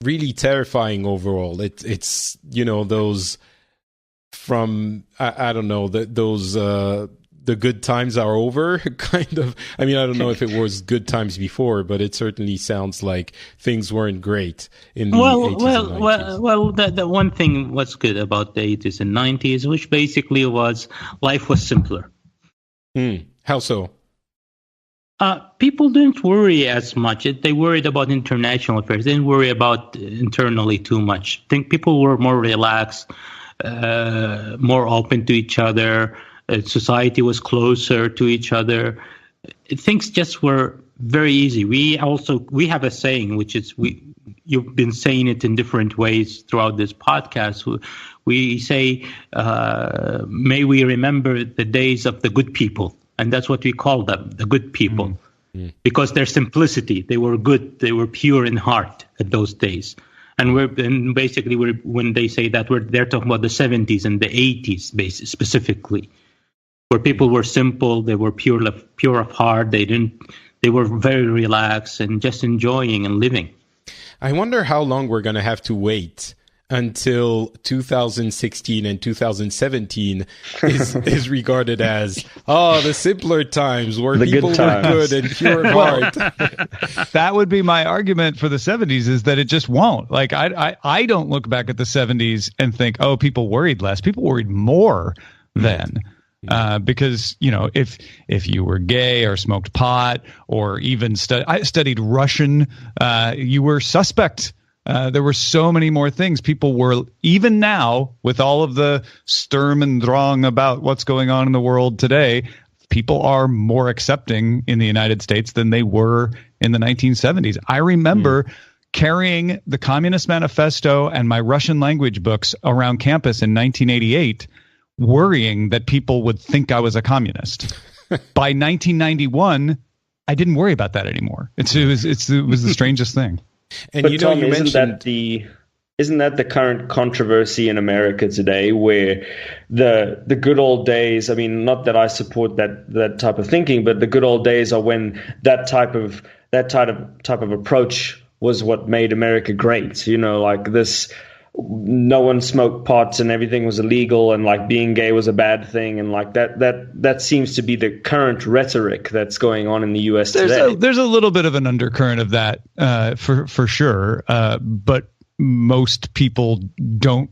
really terrifying overall. It's those from I don't know those. The good times are over, kind of. I mean, I don't know if it was good times before, but it certainly sounds like things weren't great in the 80s and 90s. Well, the one thing was good about the 80s and 90s, which basically was life was simpler. How so? People didn't worry as much. They worried about international affairs. They didn't worry about internally too much. I think people were more relaxed, more open to each other. Society was closer to each other. Things just were very easy. We have a saying, which is you've been saying it in different ways throughout this podcast. We say, may we remember the days of the good people. And that's what we call them, the good people, because their simplicity, they were good, they were pure in heart at those days. And basically, when they say that, they're talking about the 70s and the 80s, specifically, where people were simple, they were pure of heart, they were very relaxed and just enjoying and living. I wonder how long we're going to have to wait until 2016 and 2017 is regarded as the simpler times where people were good and pure of heart. That would be my argument for the 70s, is that it just won't. Like I don't look back at the 70s and think, oh, people worried less. People worried more then. Because, if you were gay or smoked pot or even I studied Russian, you were suspect. There were so many more things. People were, even now, with all of the Sturm and Drang about what's going on in the world today, people are more accepting in the United States than they were in the 1970s. I remember carrying the Communist Manifesto and my Russian language books around campus in 1988, worrying that people would think I was a communist. By 1991, I didn't worry about that anymore. It was the strangest thing. And but Tom, isn't that the current controversy in America today, where the good old days? I mean, not that I support that type of thinking, but the good old days are when that type of approach was what made America great. Like this. No one smoked pots and everything was illegal, and like being gay was a bad thing, and like that seems to be the current rhetoric that's going on in the U.S. today. There's a little bit of an undercurrent of that for sure, but most people don't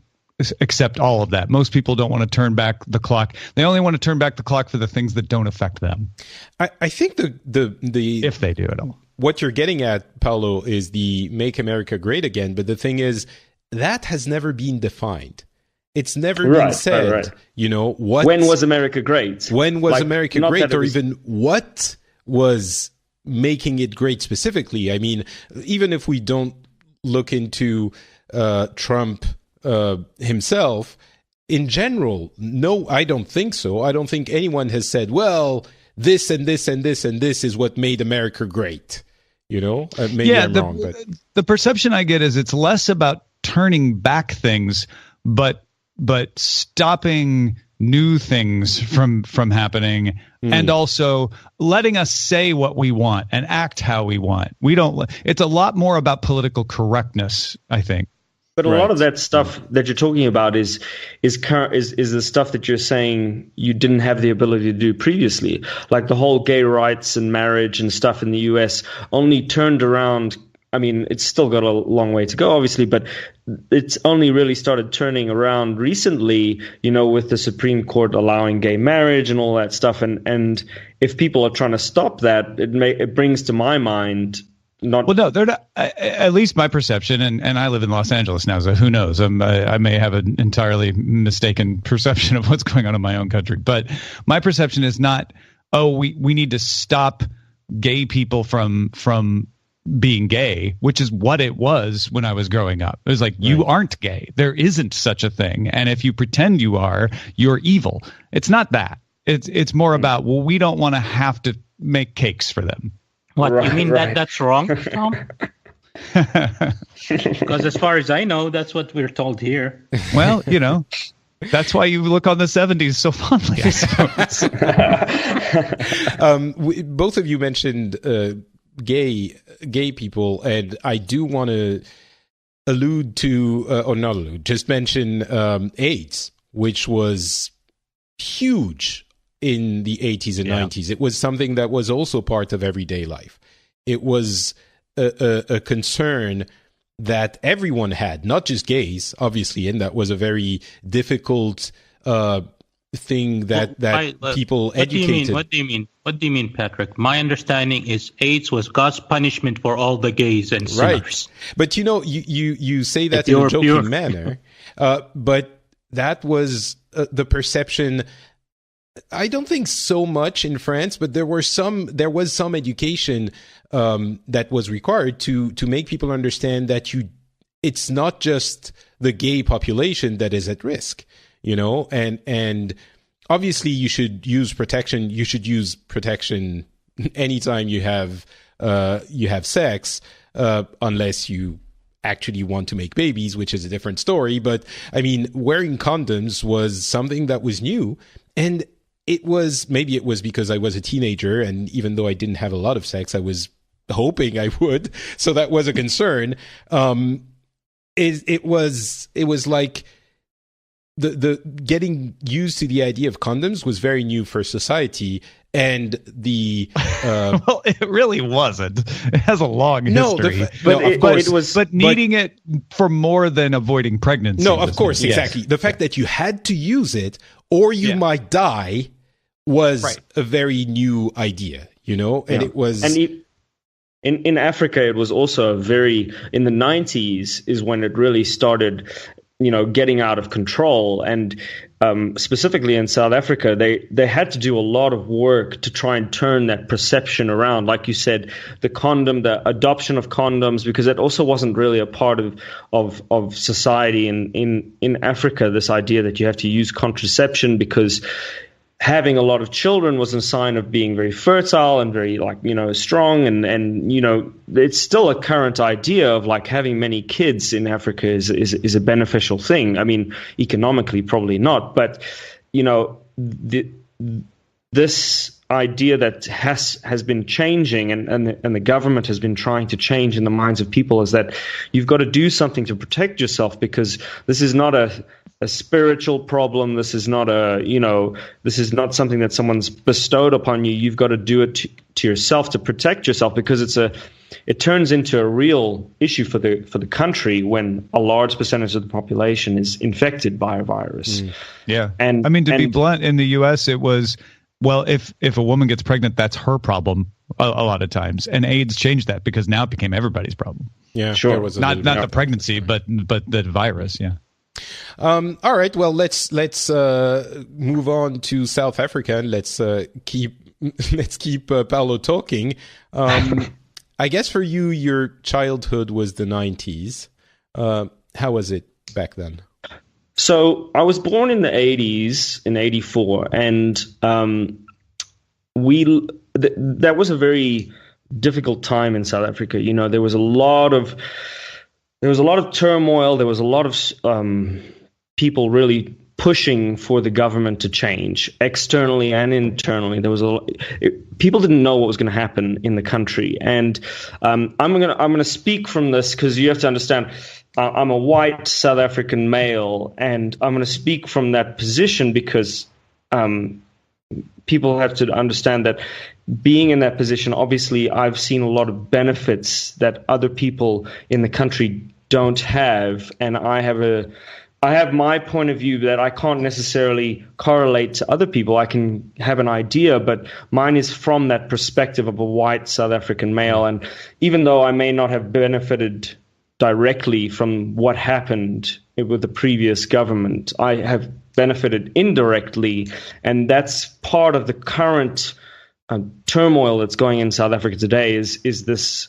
accept all of that. Most people don't want to turn back the clock. They only want to turn back the clock for the things that don't affect them. I think the if they do at all. What you're getting at, Paulo, is the "Make America Great Again," but the thing is, that has never been defined. It's never been said, right. What? When was America great? When was America great, or even what was making it great specifically? I mean, even if we don't look into Trump himself, in general, no, I don't think so. I don't think anyone has said, well, this and this and this and this is what made America great. Maybe I'm wrong. But the perception I get is it's less about turning back things, but stopping new things from happening, and also letting us say what we want and act how we want. It's a lot more about political correctness, I think. But a lot of that stuff that you're talking about is the stuff that you're saying you didn't have the ability to do previously, like the whole gay rights and marriage and stuff in the U.S. only turned around. I mean, it's still got a long way to go, obviously, but it's only really started turning around recently, with the Supreme Court allowing gay marriage and all that stuff. And if people are trying to stop that, it brings to my mind not. Well, no, they're not. At least my perception, and I live in Los Angeles now, so who knows? I may have an entirely mistaken perception of what's going on in my own country. But my perception is not, we need to stop gay people from being gay, which is what it was when I was growing up. It was like, you aren't gay. There isn't such a thing. And if you pretend you are, you're evil. It's not that. It's more about, we don't want to have to make cakes for them. What, you mean that's wrong, Tom? Because as far as I know, that's what we're told here. Well, that's why you look on the 70s so fondly, I suppose. Both of you mentioned gay people, and I do want to just mention AIDS, which was huge in the 80s and 90s. It was something that was also part of everyday life. It was a concern that everyone had, not just gays, obviously, and that was a very difficult thing that people educated. What do you mean? What do you mean, Patrick? My understanding is AIDS was God's punishment for all the gays and sinners. Right. But you say that in a joking manner, but that was the perception. I don't think so much in France, but there was some education that was required to make people understand that it's not just the gay population that is at risk, and obviously you should use protection. You should use protection anytime you have sex, unless you actually want to make babies, which is a different story. But I mean, wearing condoms was something that was new, and maybe it was because I was a teenager, and even though I didn't have a lot of sex, I was hoping I would. So that was a concern. It was like the getting used to the idea of condoms was very new for society, and the well, it really wasn't. It has a long history. But needing it for more than avoiding pregnancy. No, of course, exactly. The fact that you had to use it or you might die was a very new idea, and it was. And in Africa, it was also in the 90s is when it really started, getting out of control. And specifically in South Africa, they had to do a lot of work to try and turn that perception around. Like you said, the adoption of condoms, because it also wasn't really a part of society in Africa, this idea that you have to use contraception because having a lot of children was a sign of being very fertile and very strong, and it's still a current idea of having many kids in Africa is a beneficial thing. I mean, economically probably not, but this idea that has been changing and the government has been trying to change in the minds of people is that you've got to do something to protect yourself, because this is not a spiritual problem. This is not this is not something that someone's bestowed upon you. You've got to do it to yourself to protect yourself, because it turns into a real issue for the country when a large percentage of the population is infected by a virus. Yeah. And I mean, to be blunt, in the US, it was, well, if a woman gets pregnant, that's her problem a lot of times. And AIDS changed that, because now it became everybody's problem. Yeah, sure. Not the pregnancy, but the virus. Yeah. All right. Well, let's move on to South Africa, and let's keep Paulo talking. I guess for you, your childhood was the 90s. How was it back then? So I was born in the 80s, in 84, and that was a very difficult time in South Africa. There was a lot of turmoil. There was a lot of people really pushing for the government to change externally and internally. There was people didn't know what was going to happen in the country, and I'm gonna speak from this because you have to understand. I'm a white South African male, and I'm going to speak from that position because people have to understand that being in that position, obviously, I've seen a lot of benefits that other people in the country don't have, and I have my point of view that I can't necessarily correlate to other people. I can have an idea, but mine is from that perspective of a white South African male, and even though I may not have benefited directly from what happened with the previous government, I have benefited indirectly, and that's part of the current turmoil that's going in South Africa today. Is this,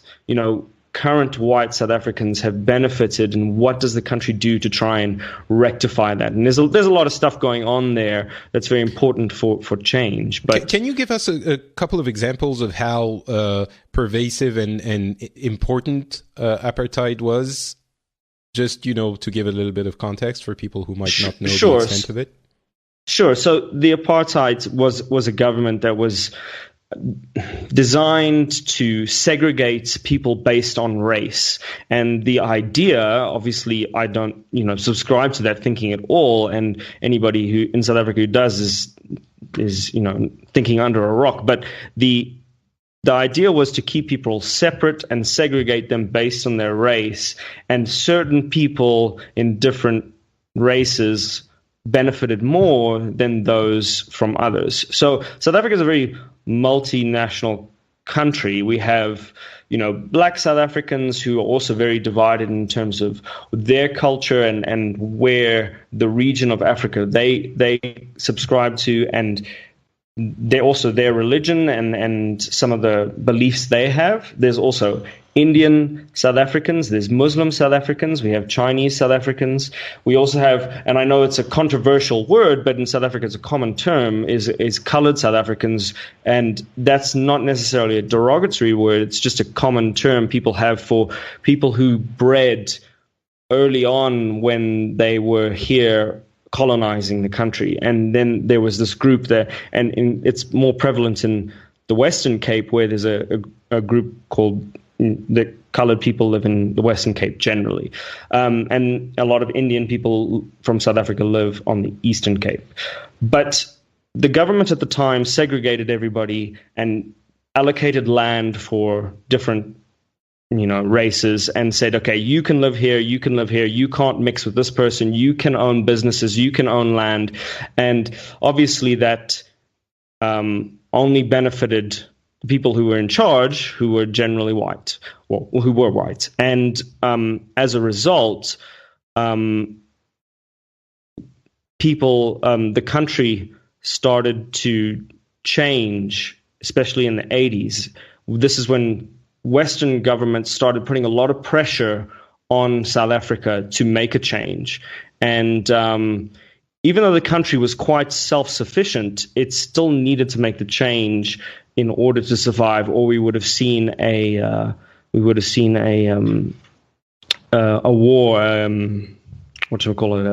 current white South Africans have benefited, and what does the country do to try and rectify that? And there's a lot of stuff going on there that's very important for change. But can you give us a couple of examples of how pervasive and important apartheid was? Just, to give a little bit of context for people who might not know the extent of it. Sure. So the apartheid was a government that was designed to segregate people based on race. And the idea, obviously, I don't, subscribe to that thinking at all. And anybody who in South Africa who does is thinking under a rock. But the idea was to keep people separate and segregate them based on their race. And certain people in different races benefited more than those from others. So South Africa is a very multinational country. We have, black South Africans who are also very divided in terms of their culture and where the region of Africa they subscribe to, and they also their religion and some of the beliefs they have. There's also Indian South Africans, there's Muslim South Africans, we have Chinese South Africans. We also have, and I know it's a controversial word, but in South Africa it's a common term, is colored South Africans. And that's not necessarily a derogatory word, it's just a common term people have for people who bred early on when they were here colonizing the country. And then there was this group there, and it's more prevalent in the Western Cape, where there's a group called the colored people live in the Western Cape generally. And a lot of Indian people from South Africa live on the Eastern Cape. But the government at the time segregated everybody and allocated land for different races, and said, okay, you can live here, you can live here, you can't mix with this person, you can own businesses, you can own land. And obviously that only benefited the people who were in charge, who were generally white, who were white. And as a result, the country started to change, especially in the 80s. This is when Western governments started putting a lot of pressure on South Africa to make a change. And even though the country was quite self-sufficient, it still needed to make the change in order to survive, or we would have seen a war, what do we call it,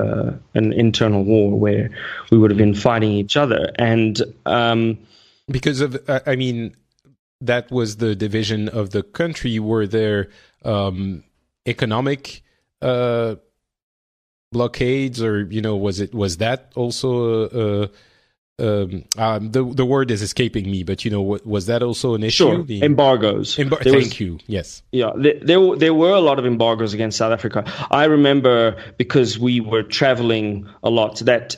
an internal war, where we would have been fighting each other. And because of, that was the division of the country. Were there economic blockades, or was that also the word is escaping me, but was that also an issue? Sure, embargoes. Thank you. Yes. Yeah, there were a lot of embargoes against South Africa. I remember, because we were traveling a lot, that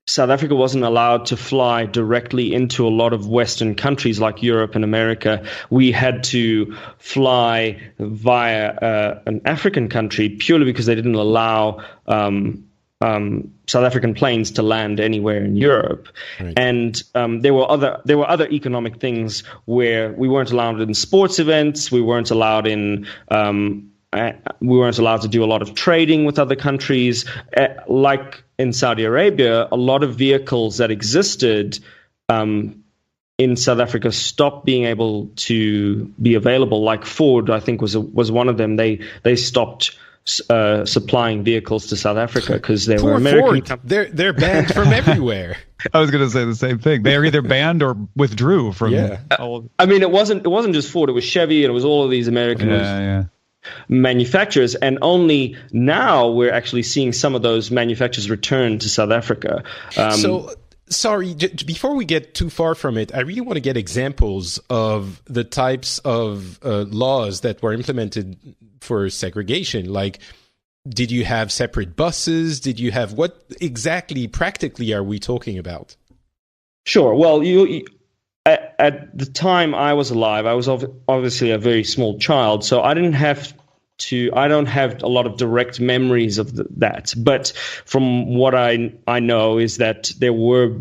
South Africa wasn't allowed to fly directly into a lot of Western countries like Europe and America. We had to fly via an African country, purely because they didn't allow South African planes to land anywhere in Europe. Right. And there were other economic things where we weren't allowed in sports events. We weren't allowed to do a lot of trading with other countries. Like in Saudi Arabia, a lot of vehicles that existed in South Africa stopped being able to be available. Like Ford, I think, was one of them. They stopped supplying vehicles to South Africa because they were American. They're banned from everywhere. I was going to say the same thing. They are either banned or withdrew from. Yeah. It wasn't just Ford. It was Chevy, and it was all of these American manufacturers. And only now we're actually seeing some of those manufacturers return to South Africa. So, sorry, before we get too far from it, I really want to get examples of the types of laws that were implemented for segregation. Like, did you have separate buses? Did you have, what exactly practically are we talking about? Sure. Well, at the time I was alive, I was obviously a very small child, so I don't have a lot of direct memories of that. But from what I know is that there were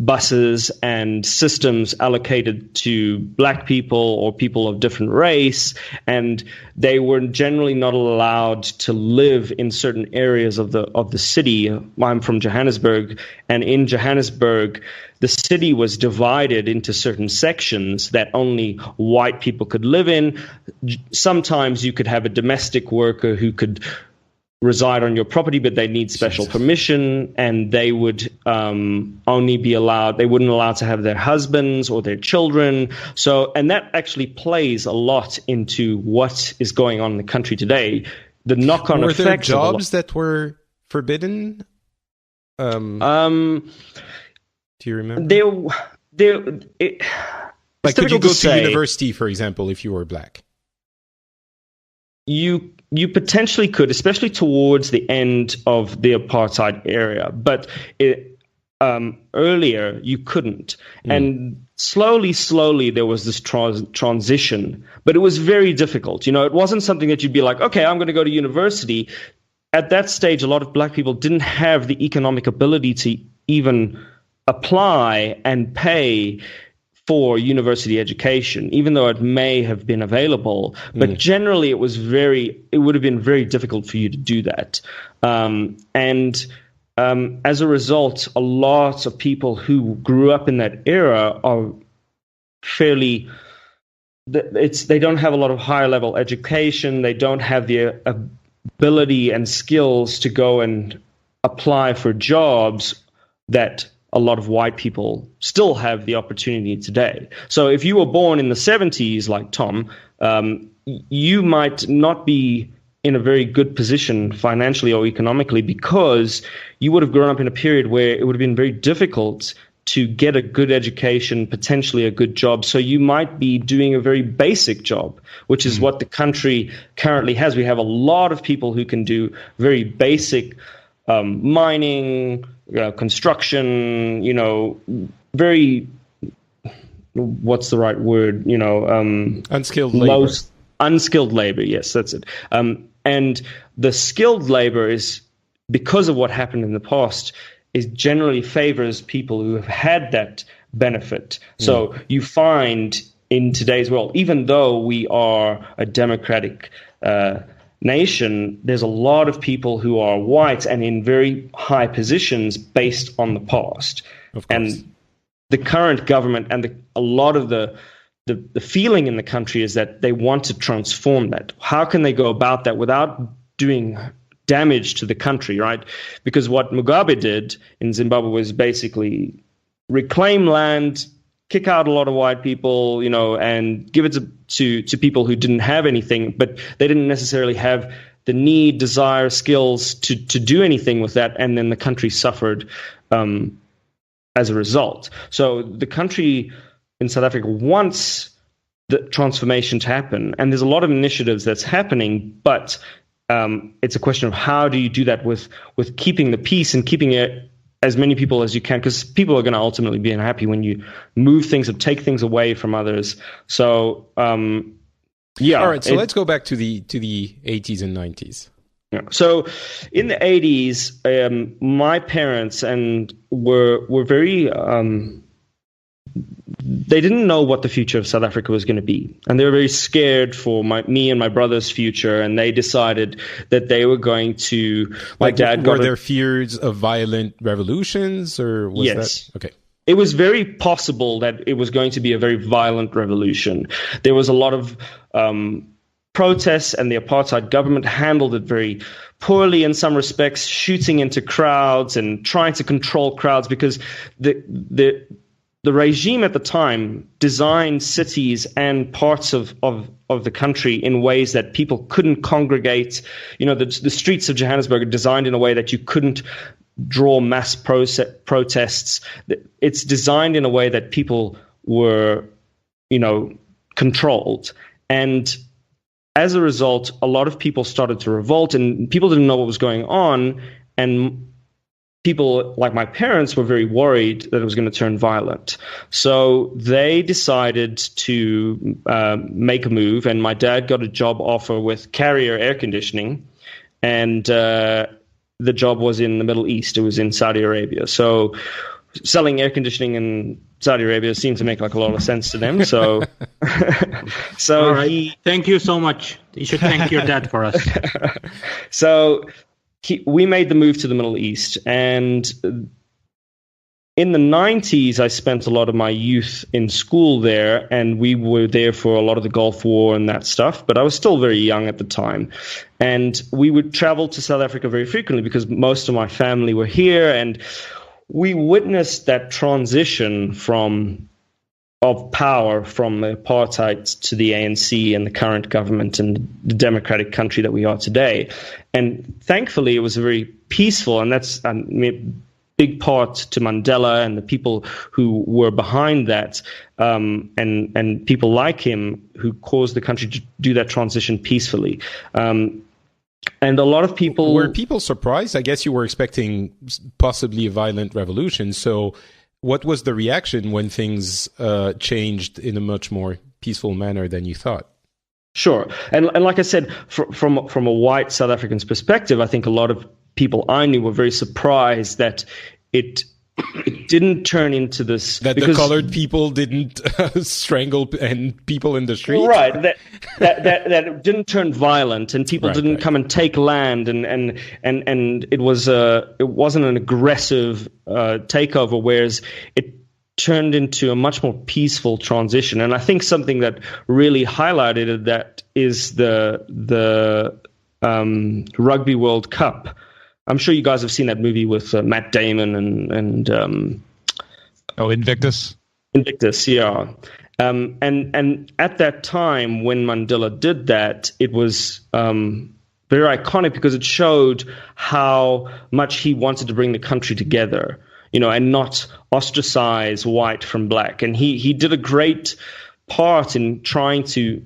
buses and systems allocated to black people or people of different race, and they were generally not allowed to live in certain areas of the city. I'm from Johannesburg, and in Johannesburg, the city was divided into certain sections that only white people could live in. Sometimes you could have a domestic worker who could reside on your property, but they need special permission, and they would only be allowed, they wouldn't allow to have their husbands or their children. So, and that actually plays a lot into what is going on in the country today. The knock-on effects. Were there jobs that were forbidden? Do you remember? Like, could you go to university, for example, if you were black? You potentially could, especially towards the end of the apartheid area, but earlier you couldn't. And slowly, there was this transition, but it was very difficult. It wasn't something that you'd be like, okay, I'm going to go to university. At that stage, a lot of black people didn't have the economic ability to even apply and pay for university education, even though it may have been available. But generally, it would have been very difficult for you to do that. As a result, a lot of people who grew up in that era are they don't have a lot of higher level education. They don't have the ability and skills to go and apply for jobs that a lot of white people still have the opportunity today. So if you were born in the 70s, like Tom, you might not be in a very good position financially or economically, because you would have grown up in a period where it would have been very difficult to get a good education, potentially a good job. So you might be doing a very basic job, which is what the country currently has. We have a lot of people who can do very basic mining, construction, very, what's the right word? Unskilled labor. Unskilled labor, yes, that's it. And the skilled labor is, because of what happened in the past, is generally favors people who have had that benefit. So you find in today's world, even though we are a democratic nation, there's a lot of people who are white and in very high positions based on the past. Of course. And the current government and a lot of the feeling in the country is that they want to transform that. How can they go about that without doing damage to the country, right? Because what Mugabe did in Zimbabwe was basically reclaim land, kick out a lot of white people, and give it to people who didn't have anything, but they didn't necessarily have the need, desire, skills to do anything with that, and then the country suffered as a result. So the country in South Africa wants the transformation to happen, and there's a lot of initiatives that's happening, but it's a question of how do you do that with keeping the peace and keeping it as many people as you can, because people are going to ultimately be unhappy when you move things or take things away from others. So, yeah. All right. So let's go back to the 80s and 90s. Yeah. So in the 80s, my parents were very they didn't know what the future of South Africa was going to be, and they were very scared for me and my brother's future. And they decided that they were going to. My dad were there fears of violent revolutions, or was that okay? It was very possible that it was going to be a very violent revolution. There was a lot of protests, and the apartheid government handled it very poorly in some respects, shooting into crowds and trying to control crowds, because the regime at the time designed cities and parts of the country in ways that people couldn't congregate. The streets of Johannesburg are designed in a way that you couldn't draw mass protests. It's designed in a way that people were, controlled. And as a result, a lot of people started to revolt, and people didn't know what was going on. And people like my parents were very worried that it was going to turn violent. So they decided to make a move, and my dad got a job offer with Carrier Air Conditioning, and the job was in the Middle East. It was in Saudi Arabia. So selling air conditioning in Saudi Arabia seemed to make like a lot of sense to them. So, all right. Thank you so much. You should thank your dad for us. So we made the move to the Middle East, and in the 90s, I spent a lot of my youth in school there, and we were there for a lot of the Gulf War and that stuff, but I was still very young at the time. And we would travel to South Africa very frequently because most of my family were here, and we witnessed that transition of power from the apartheid to the ANC and the current government and the democratic country that we are today. And thankfully, it was very peaceful, and that's a big part to Mandela and the people who were behind that, and people like him who caused the country to do that transition peacefully. And a lot of people... Were people surprised? I guess you were expecting possibly a violent revolution, so... what was the reaction when things changed in a much more peaceful manner than you thought? Sure, and like I said, from a white South African's perspective, I think a lot of people I knew were very surprised that it didn't turn into this, that the colored people didn't strangle and people in the street, right? That it didn't turn violent, and people didn't come and take land, and it wasn't an aggressive takeover, whereas it turned into a much more peaceful transition. And I think something that really highlighted that is the Rugby World Cup. I'm sure you guys have seen that movie with Matt Damon and Invictus. Invictus, yeah. And at that time when Mandela did that, it was very iconic because it showed how much he wanted to bring the country together, and not ostracize white from black. And he did a great part in trying to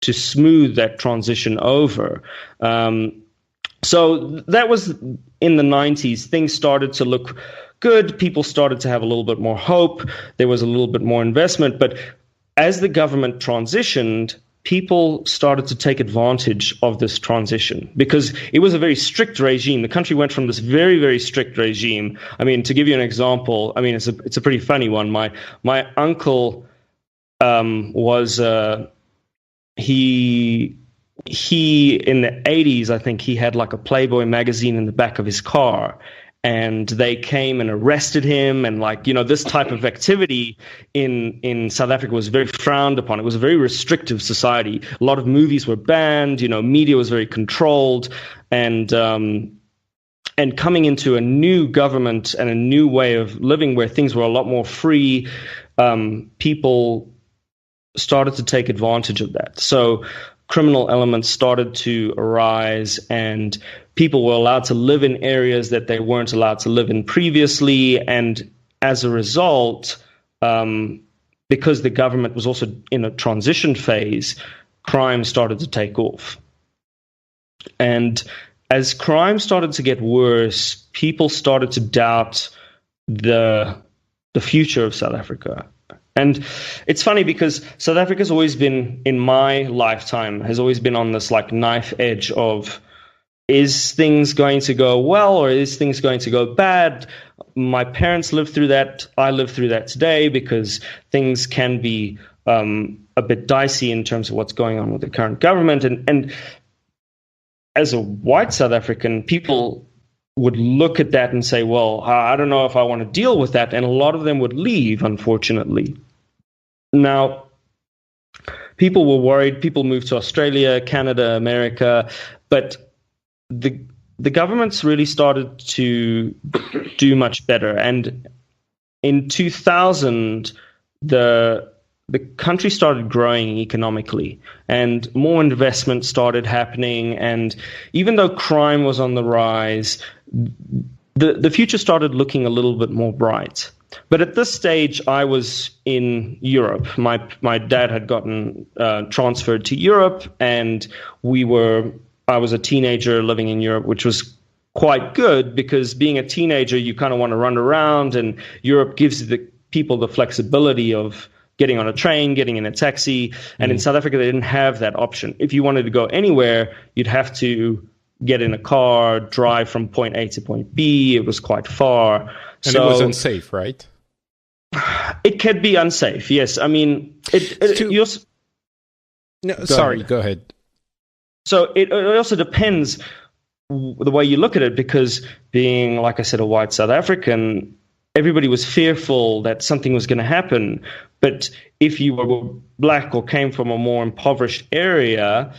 smooth that transition over. So that was in the 90s. Things started to look good. People started to have a little bit more hope. There was a little bit more investment. But as the government transitioned, people started to take advantage of this transition because it was a very strict regime. The country went from this very, very strict regime. I mean, to give you an example, it's a pretty funny one. My uncle was he in the 80s, I think he had like a Playboy magazine in the back of his car, and they came and arrested him. And this type of activity in South Africa was very frowned upon. It was a very restrictive society. A lot of movies were banned, media was very controlled, and coming into a new government and a new way of living where things were a lot more free, people started to take advantage of that. So criminal elements started to arise, and people were allowed to live in areas that they weren't allowed to live in previously. And as a result, because the government was also in a transition phase, crime started to take off. And as crime started to get worse, people started to doubt the future of South Africa. And it's funny because South Africa's always been, in my lifetime, has always been on this knife edge of, is things going to go well or is things going to go bad? My parents lived through that. I live through that today because things can be a bit dicey in terms of what's going on with the current government. And as a white South African, people would look at that and say, well, I don't know if I want to deal with that. And a lot of them would leave, unfortunately. Now, people were worried. People moved to Australia, Canada, America. But the governments really started to do much better. And in 2000, the country started growing economically and more investment started happening. And even though crime was on the rise, the future started looking a little bit more bright. But at this stage, I was in Europe. My dad had gotten transferred to Europe, and I was a teenager living in Europe, which was quite good because being a teenager, you kind of want to run around, and Europe gives the people the flexibility of getting on a train, getting in a taxi. And in South Africa, they didn't have that option. If you wanted to go anywhere, you'd have to get in a car, drive from point A to point B. It was quite far. And it was unsafe, right? It can be unsafe, yes. I mean, go ahead. So it also depends the way you look at it, because being, like I said, a white South African, everybody was fearful that something was going to happen. But if you were black or came from a more impoverished area,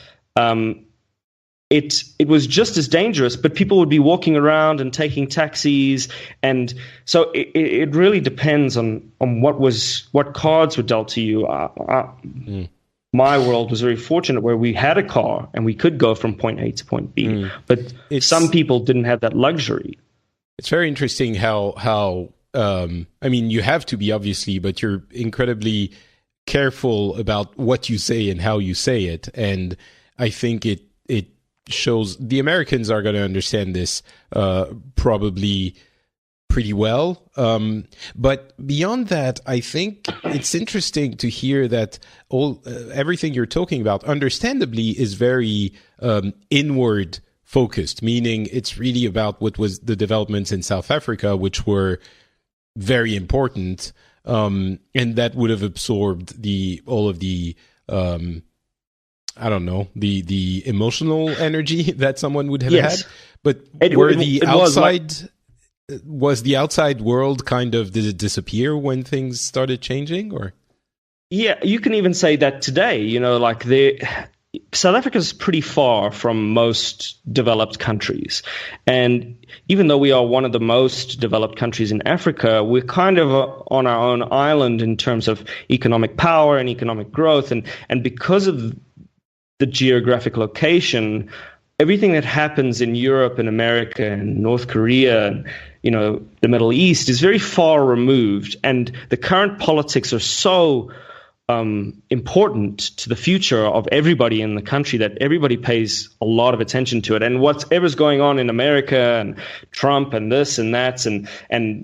it was just as dangerous, but people would be walking around and taking taxis. And so it really depends on what cards were dealt to you. My world was very fortunate where we had a car and we could go from point A to point B. But some people didn't have that luxury. It's very interesting how I mean, you have to be, obviously, but you're incredibly careful about what you say and how you say it. And I think it shows the Americans are going to understand this probably pretty well. But beyond that, I think it's interesting to hear that everything you're talking about, understandably, is very inward focused, meaning it's really about what was the developments in South Africa, which were very important, and that would have absorbed all of the I don't know, the emotional energy that someone would have had. But was the outside world kind of, did it disappear when things started changing, or? Yeah, you can even say that today, like South Africa is pretty far from most developed countries. And even though we are one of the most developed countries in Africa, we're kind of on our own island in terms of economic power and economic growth. And because of the geographic location, everything that happens in Europe and America and North Korea and the Middle East is very far removed, and the current politics are so important to the future of everybody in the country that everybody pays a lot of attention to it. And whatever's going on in America and Trump and this and that and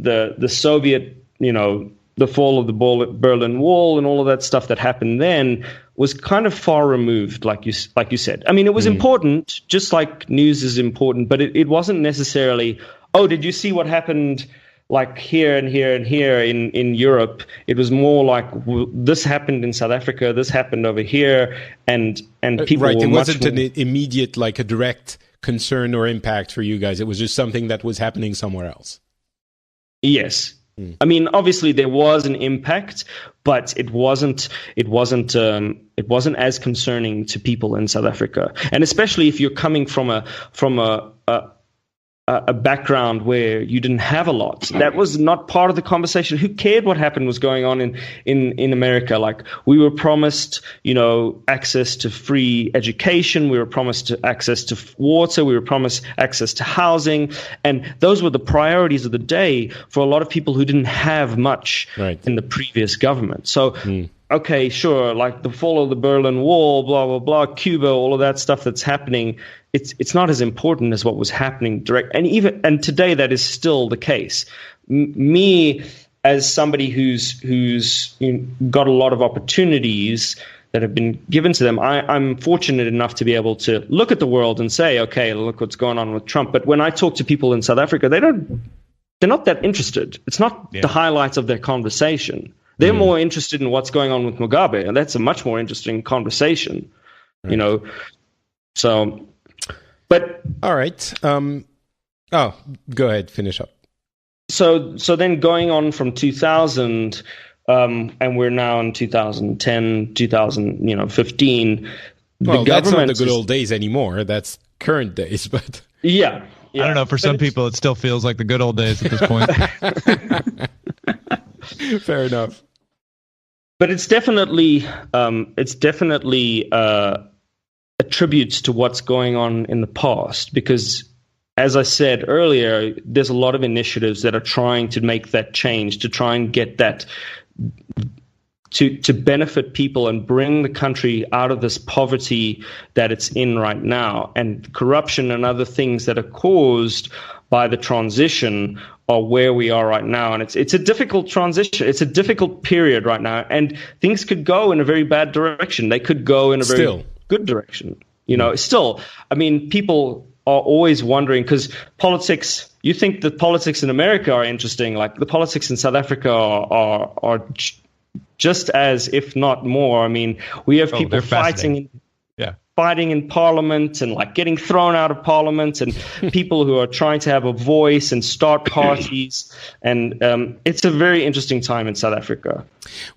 the Soviet, the fall of the Berlin Wall and all of that stuff that happened then was kind of far removed, like you said. I mean, it was important, just like news is important, but it wasn't necessarily, oh, did you see what happened like here and here and here in Europe? It was more like, this happened in South Africa, this happened over here, and people right. Were it wasn't more... an immediate, like a direct concern or impact for you guys. It was just something that was happening somewhere else. Yes. I mean, obviously there was an impact, but it wasn't as concerning to people in South Africa, and especially if you're coming from a background where you didn't have a lot. That was not part of the conversation. Who cared what happened was going on in America? Like, we were promised, access to free education. We were promised access to water. We were promised access to housing. And those were the priorities of the day for a lot of people who didn't have much in the previous government. So, okay, sure, like the fall of the Berlin Wall, blah, blah, blah, Cuba, all of that stuff that's happening, it's not as important as what was happening direct. And today that is still the case. Me, as somebody who's got a lot of opportunities that have been given to them, I'm fortunate enough to be able to look at the world and say, okay, look what's going on with Trump. But when I talk to people in South Africa, they're not that interested. It's not the highlights of their conversation. They're more interested in what's going on with Mugabe, and that's a much more interesting conversation, So, but all right. Go ahead, finish up. So then going on from 2000, and we're now in 2010, 2015. Well, that's not the good old days anymore. That's current days, but yeah. I don't know. For some people, it still feels like the good old days at this point. Fair enough. But it's definitely attributes to what's going on in the past, because, as I said earlier, there's a lot of initiatives that are trying to make that change, to try and get that to benefit people and bring the country out of this poverty that it's in right now. And corruption and other things that are caused by the transition are where we are right now. And it's a difficult transition. It's a difficult period right now. And things could go in a very bad direction. They could go in a very good direction. Still, I mean, people are always wondering, because politics, you think that politics in America are interesting, like the politics in South Africa are just as, if not more. I mean, we have people fighting in parliament and like getting thrown out of parliament, and people who are trying to have a voice and start parties. And it's a very interesting time in South Africa.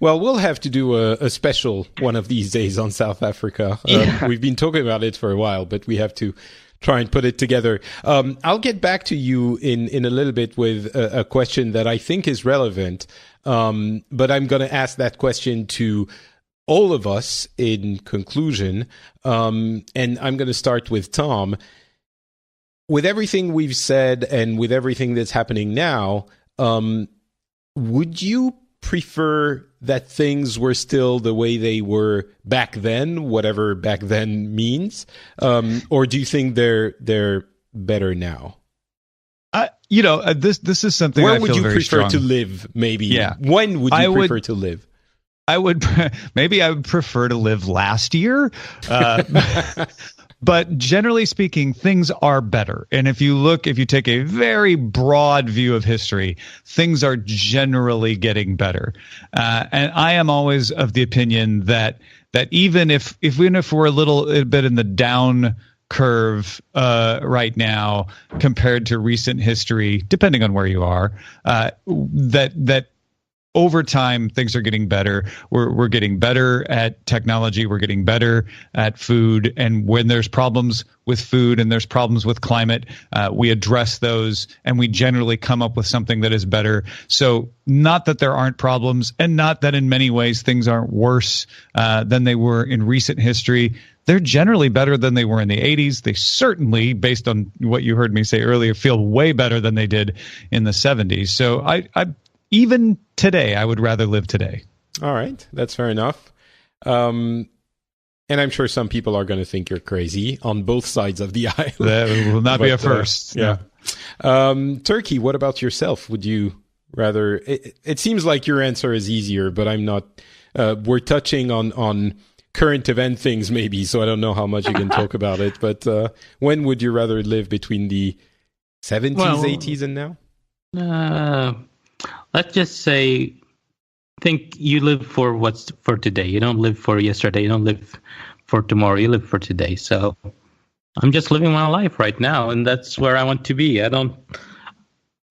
Well, we'll have to do a special one of these days on South Africa. We've been talking about it for a while, but we have to try and put it together. I'll get back to you in a little bit with a question that I think is relevant. But I'm going to ask that question to all of us in conclusion. And I'm going to start with Tom. With everything we've said and with everything that's happening now, would you prefer that things were still the way they were back then, whatever back then means? Or do you think they're better now? this is something Where I would feel you very prefer strong. to live? Maybe. Yeah. When would you prefer to live? I would prefer to live last year. But generally speaking, things are better. And if you take a very broad view of history, things are generally getting better. And I am always of the opinion that even if we're a little bit in the down curve right now compared to recent history, depending on where you are, that over time, things are getting better. We're getting better at technology. We're getting better at food. And when there's problems with food and there's problems with climate, we address those and we generally come up with something that is better. So not that there aren't problems, and not that in many ways things aren't worse than they were in recent history. They're generally better than they were in the 80s. They certainly, based on what you heard me say earlier, feel way better than they did in the 70s. So I even today, I would rather live today. All right. That's fair enough. And I'm sure some people are going to think you're crazy on both sides of the aisle. That will not be a first. Yeah. Turkey, what about yourself? Would you rather... It seems like your answer is easier, but I'm not... we're touching on current event things maybe, so I don't know how much you can talk about it. But when would you rather live, between the 70s, 80s, and now? Let's just say, think you live for today. You don't live for yesterday. You don't live for tomorrow. You live for today. So I'm just living my life right now, and that's where I want to be.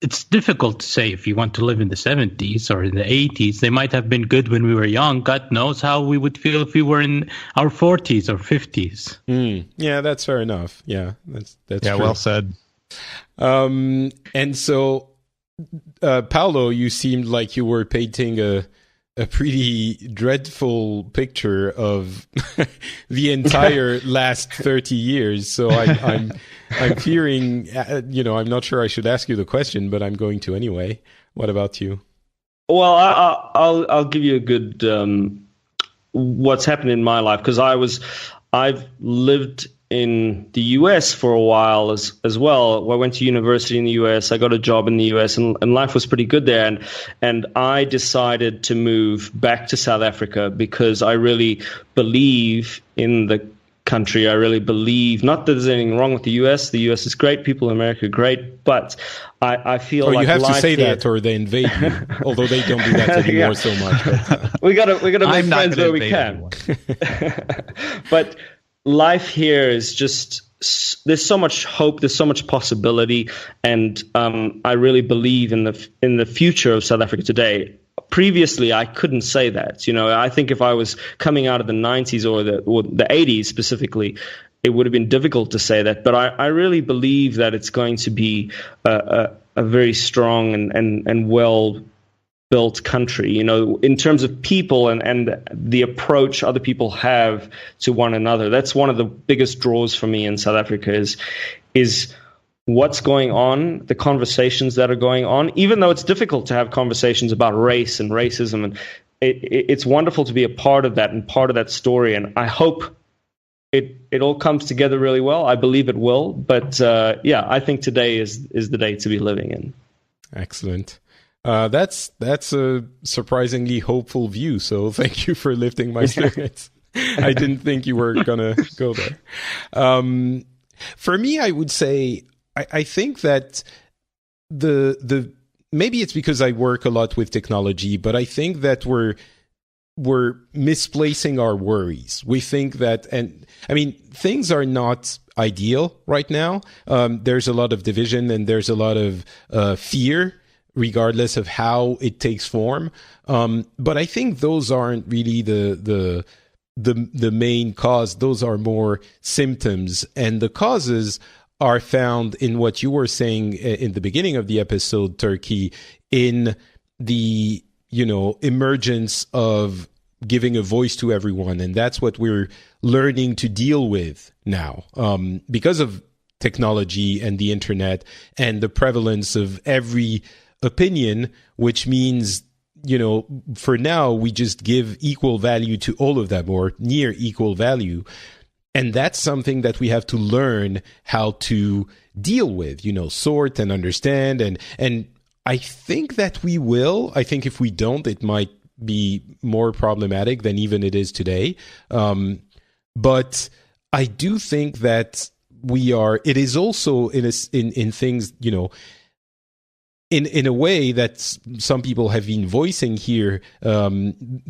It's difficult to say if you want to live in the 70s or in the 80s. They might have been good when we were young. God knows how we would feel if we were in our 40s or 50s. Yeah, that's fair enough. Yeah, that's yeah, true. Well said. And so... Paulo, you seemed like you were painting a pretty dreadful picture of the entire last 30 years. So I'm fearing, I'm not sure I should ask you the question, but I'm going to anyway. What about you? Well, I'll give you a good what's happened in my life, because I've lived in the US for a while as well. I went to university in the US. I got a job in the US, and life was pretty good there. And I decided to move back to South Africa because I really believe in the country. I really believe, not that there's anything wrong with the US. The US is great. People in America are great. But I feel like you have to life say here, that or they invade you. Although they don't do that anymore so much. But, we gotta make friends where we can. But life here is just, there's so much hope, there's so much possibility, and I really believe in the future of South Africa today. Previously, I couldn't say that. I think if I was coming out of the 90s or the 80s specifically, it would have been difficult to say that. But I really believe that it's going to be a very strong and well built country, in terms of people and the approach other people have to one another. That's one of the biggest draws for me in South Africa is what's going on, the conversations that are going on, even though it's difficult to have conversations about race and racism. And it's wonderful to be a part of that and part of that story. And I hope it all comes together really well. I believe it will. But I think today is the day to be living in. Excellent. That's a surprisingly hopeful view. So thank you for lifting my spirits. I didn't think you were gonna go there. For me, I would say I think that the maybe it's because I work a lot with technology, but I think that we're misplacing our worries. We think that, and I mean, things are not ideal right now. There's a lot of division and there's a lot of fear, regardless of how it takes form. But I think those aren't really the main cause. Those are more symptoms, and the causes are found in what you were saying in the beginning of the episode, Turkey, in the emergence of giving a voice to everyone. And that's what we're learning to deal with now, because of technology and the internet and the prevalence of every opinion, which means, for now, we just give equal value to all of them, or near equal value. And that's something that we have to learn how to deal with, sort and understand. And I think that we will. I think if we don't, it might be more problematic than even it is today. But I do think that it is also in things, in a way that some people have been voicing here,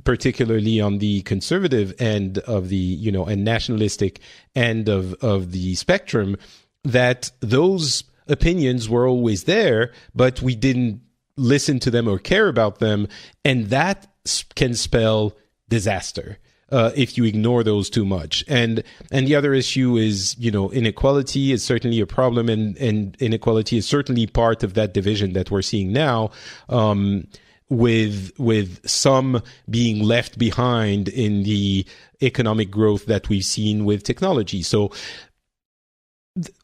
particularly on the conservative end of the, and nationalistic end of the spectrum, that those opinions were always there, but we didn't listen to them or care about them. And that can spell disaster if you ignore those too much. And the other issue is, inequality is certainly a problem, and inequality is certainly part of that division that we're seeing now, with some being left behind in the economic growth that we've seen with technology. So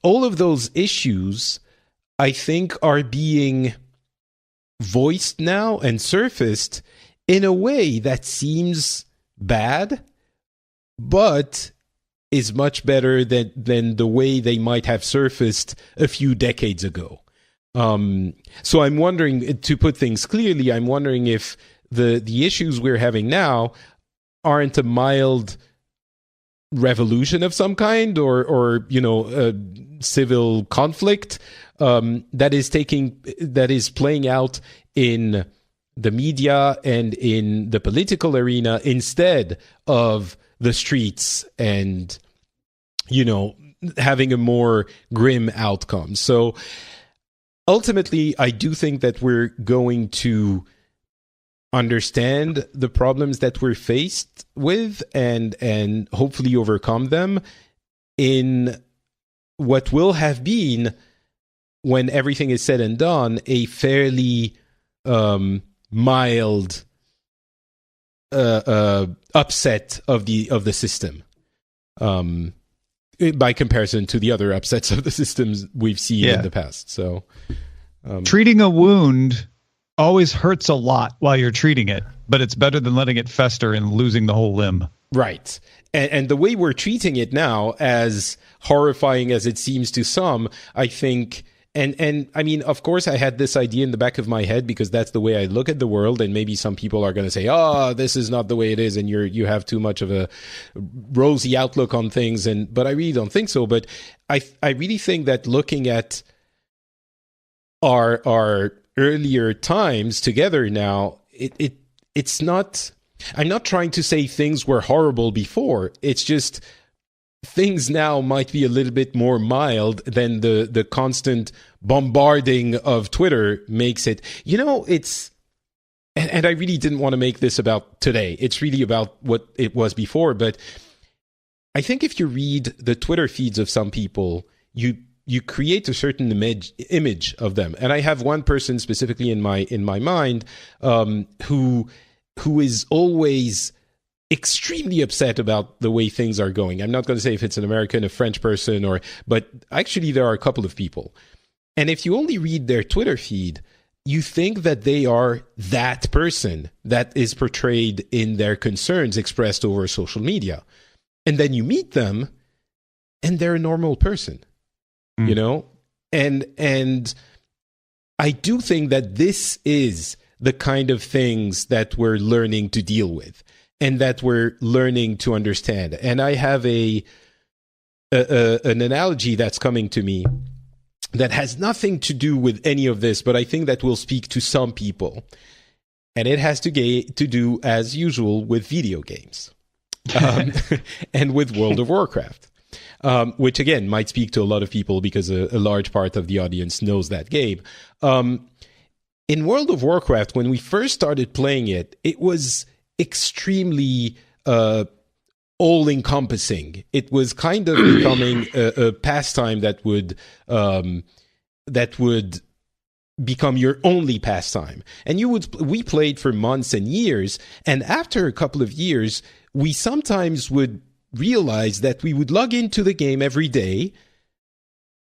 all of those issues, I think, are being voiced now and surfaced in a way that seems bad, but is much better than the way they might have surfaced a few decades ago. So I'm wondering, to put things clearly, I'm wondering if the issues we're having now aren't a mild revolution of some kind, or a civil conflict that is playing out in the media and in the political arena instead of the streets, and having a more grim outcome. So ultimately, I do think that we're going to understand the problems that we're faced with and hopefully overcome them in what will have been, when everything is said and done, a fairly mild upset of the system, by comparison to the other upsets of the systems we've seen in the past. So treating a wound always hurts a lot while you're treating it, but it's better than letting it fester and losing the whole limb. Right. And the way we're treating it now, as horrifying as it seems to some, I think, and I mean, of course, I had this idea in the back of my head because that's the way I look at the world, and maybe some people are going to say, "Oh, this is not the way it is, and you have too much of a rosy outlook on things." But I really don't think so. But I really think that looking at our earlier times together now, it's not. I'm not trying to say things were horrible before. It's just things now might be a little bit more mild than the constant bombarding of Twitter makes it. It's, and I really didn't want to make this about today. It's really about what it was before. But I think if you read the Twitter feeds of some people, you create a certain image of them. And I have one person specifically in my mind who is always extremely upset about the way things are going. I'm not going to say if it's an American, a French person, but actually there are a couple of people. And if you only read their Twitter feed, you think that they are that person that is portrayed in their concerns expressed over social media. And then you meet them and they're a normal person, And I do think that this is the kind of things that we're learning to deal with and that we're learning to understand. And I have an analogy that's coming to me that has nothing to do with any of this, but I think that will speak to some people. And it has to do, as usual, with video games and with World of Warcraft, which, again, might speak to a lot of people because a large part of the audience knows that game. In World of Warcraft, when we first started playing it, it was extremely all-encompassing. It was kind of becoming a pastime that would become your only pastime. And we played for months and years, and after a couple of years, we sometimes would realize that we would log into the game every day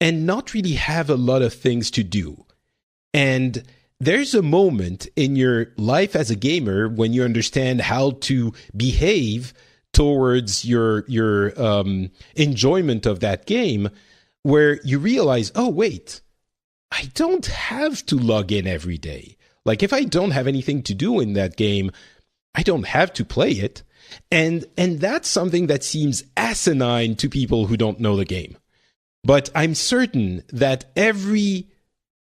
and not really have a lot of things to do. And there's a moment in your life as a gamer when you understand how to behave towards your enjoyment of that game, where you realize, oh wait, I don't have to log in every day. Like if I don't have anything to do in that game, I don't have to play it. And that's something that seems asinine to people who don't know the game. But I'm certain that every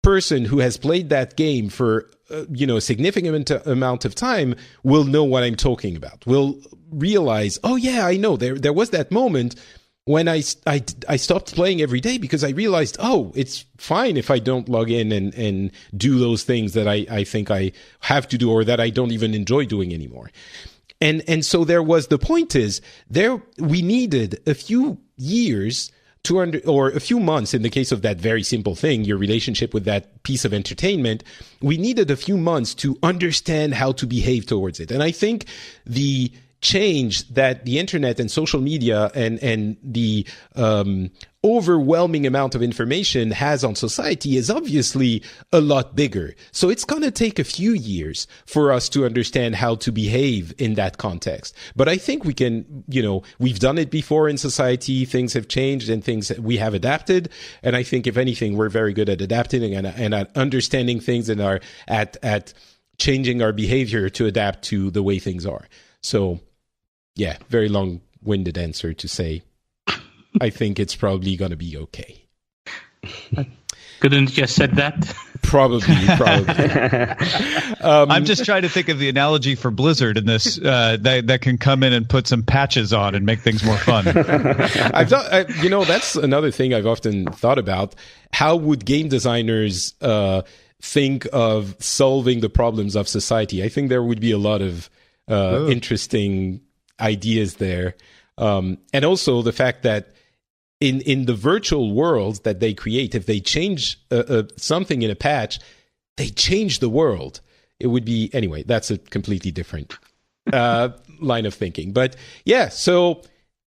person who has played that game for a significant amount of time will know what I'm talking about. Will realize, oh yeah, I know there was that moment when I stopped playing every day because I realized, oh, it's fine if I don't log in and do those things that I think I have to do or that I don't even enjoy doing anymore. And so the point is, we needed a few years or a few months in the case of that very simple thing, your relationship with that piece of entertainment. We needed a few months to understand how to behave towards it. And I think the change that the internet and social media and the overwhelming amount of information has on society is obviously a lot bigger. So it's going to take a few years for us to understand how to behave in that context. But I think we can, we've done it before in society. Things have changed and we have adapted. And I think if anything, we're very good at adapting and at understanding things and are at changing our behavior to adapt to the way things are. So yeah, very long-winded answer to say, I think it's probably going to be okay. Couldn't you just said that? Probably. I'm just trying to think of the analogy for Blizzard in this that can come in and put some patches on and make things more fun. I've thought, that's another thing I've often thought about. How would game designers think of solving the problems of society? I think there would be a lot of interesting ideas there. And also the fact that in the virtual worlds that they create, if they change something in a patch, they change the world. It would be, anyway, that's a completely different line of thinking. But yeah, so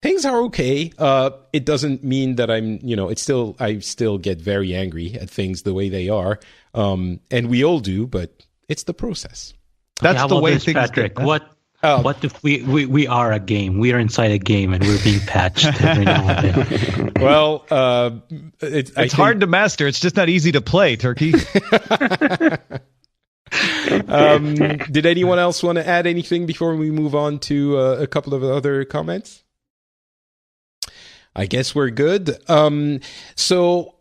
things are okay. It doesn't mean that I still get very angry at things the way they are. And we all do, but it's the process. That's the way things Patrick, what if we are a game? We are inside a game and we're being patched every now and then. Well, it's hard to master. It's just not easy to play, Turkey. Did anyone else want to add anything before we move on to a couple of other comments? I guess we're good. So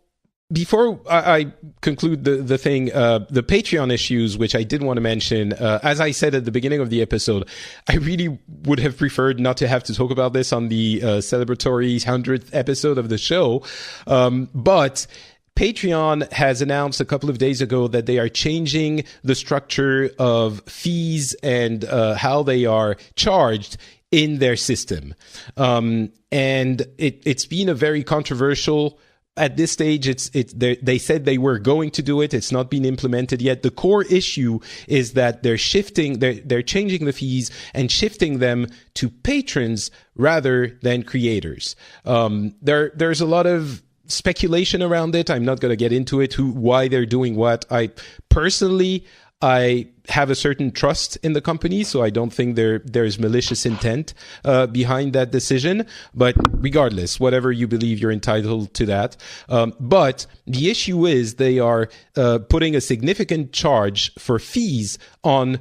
before I conclude the thing, the Patreon issues, which I did want to mention, as I said at the beginning of the episode, I really would have preferred not to have to talk about this on the celebratory 100th episode of the show. But Patreon has announced a couple of days ago that they are changing the structure of fees and how they are charged in their system. And it's been a very controversial. At this stage, they said they were going to do it. It's not been implemented yet. The core issue is that they're changing the fees and shifting them to patrons rather than creators. There's a lot of speculation around it. I'm not going to get into it, why they're doing what. I have a certain trust in the company, so I don't think there's malicious intent behind that decision. But regardless, whatever you believe, you're entitled to that. But the issue is they are putting a significant charge for fees on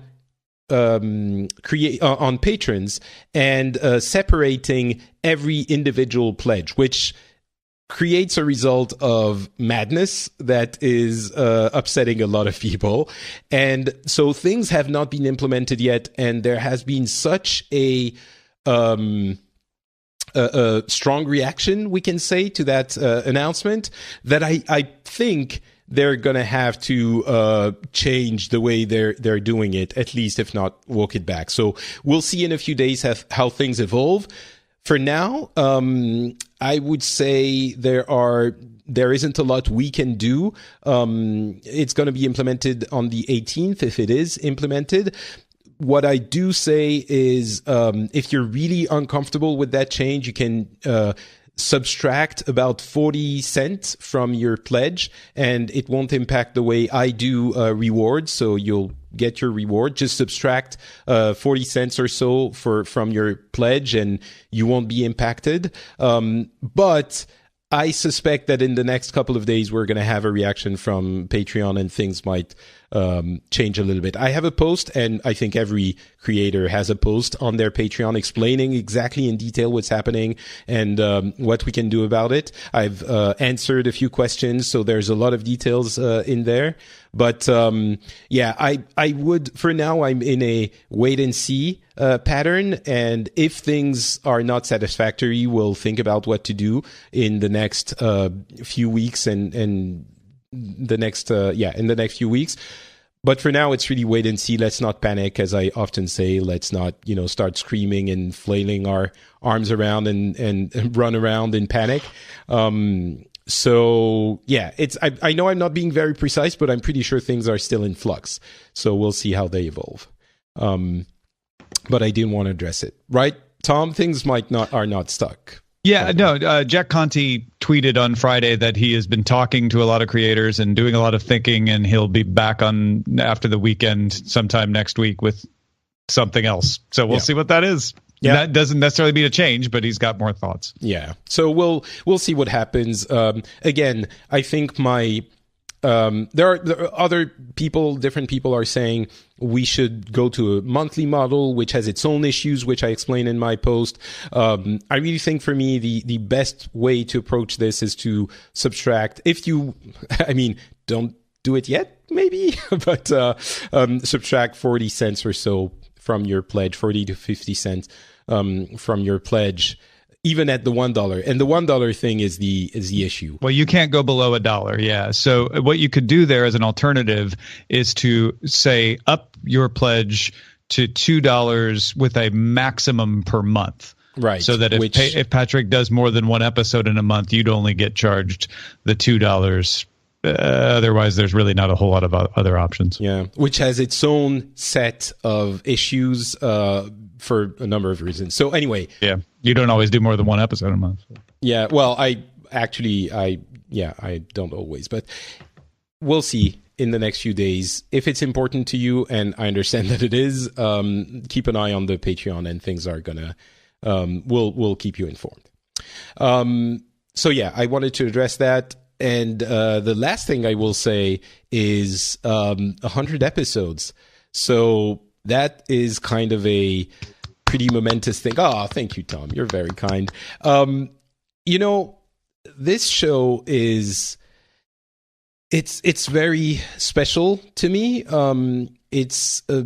patrons and separating every individual pledge, which creates a result of madness that is upsetting a lot of people. And so things have not been implemented yet, and there has been such a strong reaction, we can say, to that announcement that I think they're going to have to change the way they're doing it, at least, if not walk it back. So we'll see in a few days how things evolve. For now, I would say there isn't a lot we can do. It's going to be implemented on the 18th, if it is implemented. What I do say is, if you're really uncomfortable with that change, you can subtract about 40 cents from your pledge, and it won't impact the way I do rewards. So you'll get your reward. Just subtract 40 cents or so from your pledge, and you won't be impacted. But I suspect that in the next couple of days, we're going to have a reaction from Patreon, and things might change a little bit. I have a post, and I think every creator has a post on their Patreon explaining exactly in detail what's happening and what we can do about it. I've answered a few questions, so there's a lot of details in there. But yeah, I would, for now, I'm in a wait and see pattern, and if things are not satisfactory, we'll think about what to do in the next few weeks and the next in the next few weeks. But for now, it's really wait and see. Let's not panic, as I often say. Let's not start screaming and flailing our arms around and run around in panic. So yeah, I know I'm not being very precise, but I'm pretty sure things are still in flux, so we'll see how they evolve. But I didn't want to address it, right, Tom? Things are not stuck. Yeah, no, Jack Conte tweeted on Friday that he has been talking to a lot of creators and doing a lot of thinking, and he'll be back on after the weekend sometime next week with something else. So we'll see what that is. Yeah. That doesn't necessarily mean a change, but he's got more thoughts. Yeah. So we'll see what happens. Again, I think there are other people, different people are saying we should go to a monthly model, which has its own issues, which I explain in my post. I really think for me, the best way to approach this is to subtract. Don't do it yet, maybe, but subtract 40 cents or so from your pledge, 40 to 50 cents from your pledge, even at the $1. And the $1 thing is the issue. Well, you can't go below $1. Yeah. So what you could do there as an alternative is to say up your pledge to $2 with a maximum per month. Right. So that if Patrick does more than one episode in a month, you'd only get charged the $2. Otherwise, there's really not a whole lot of other options. Yeah, which has its own set of issues for a number of reasons. So anyway, yeah, you don't always do more than one episode a month. Yeah, well, I don't always, but we'll see in the next few days if it's important to you, and I understand that it is. Keep an eye on the Patreon, and things are gonna we'll keep you informed. So yeah, I wanted to address that. And the last thing I will say is 100 episodes. So that is kind of a pretty momentous thing. Oh, thank you, Tom. You're very kind. This show is it's very special to me. It's a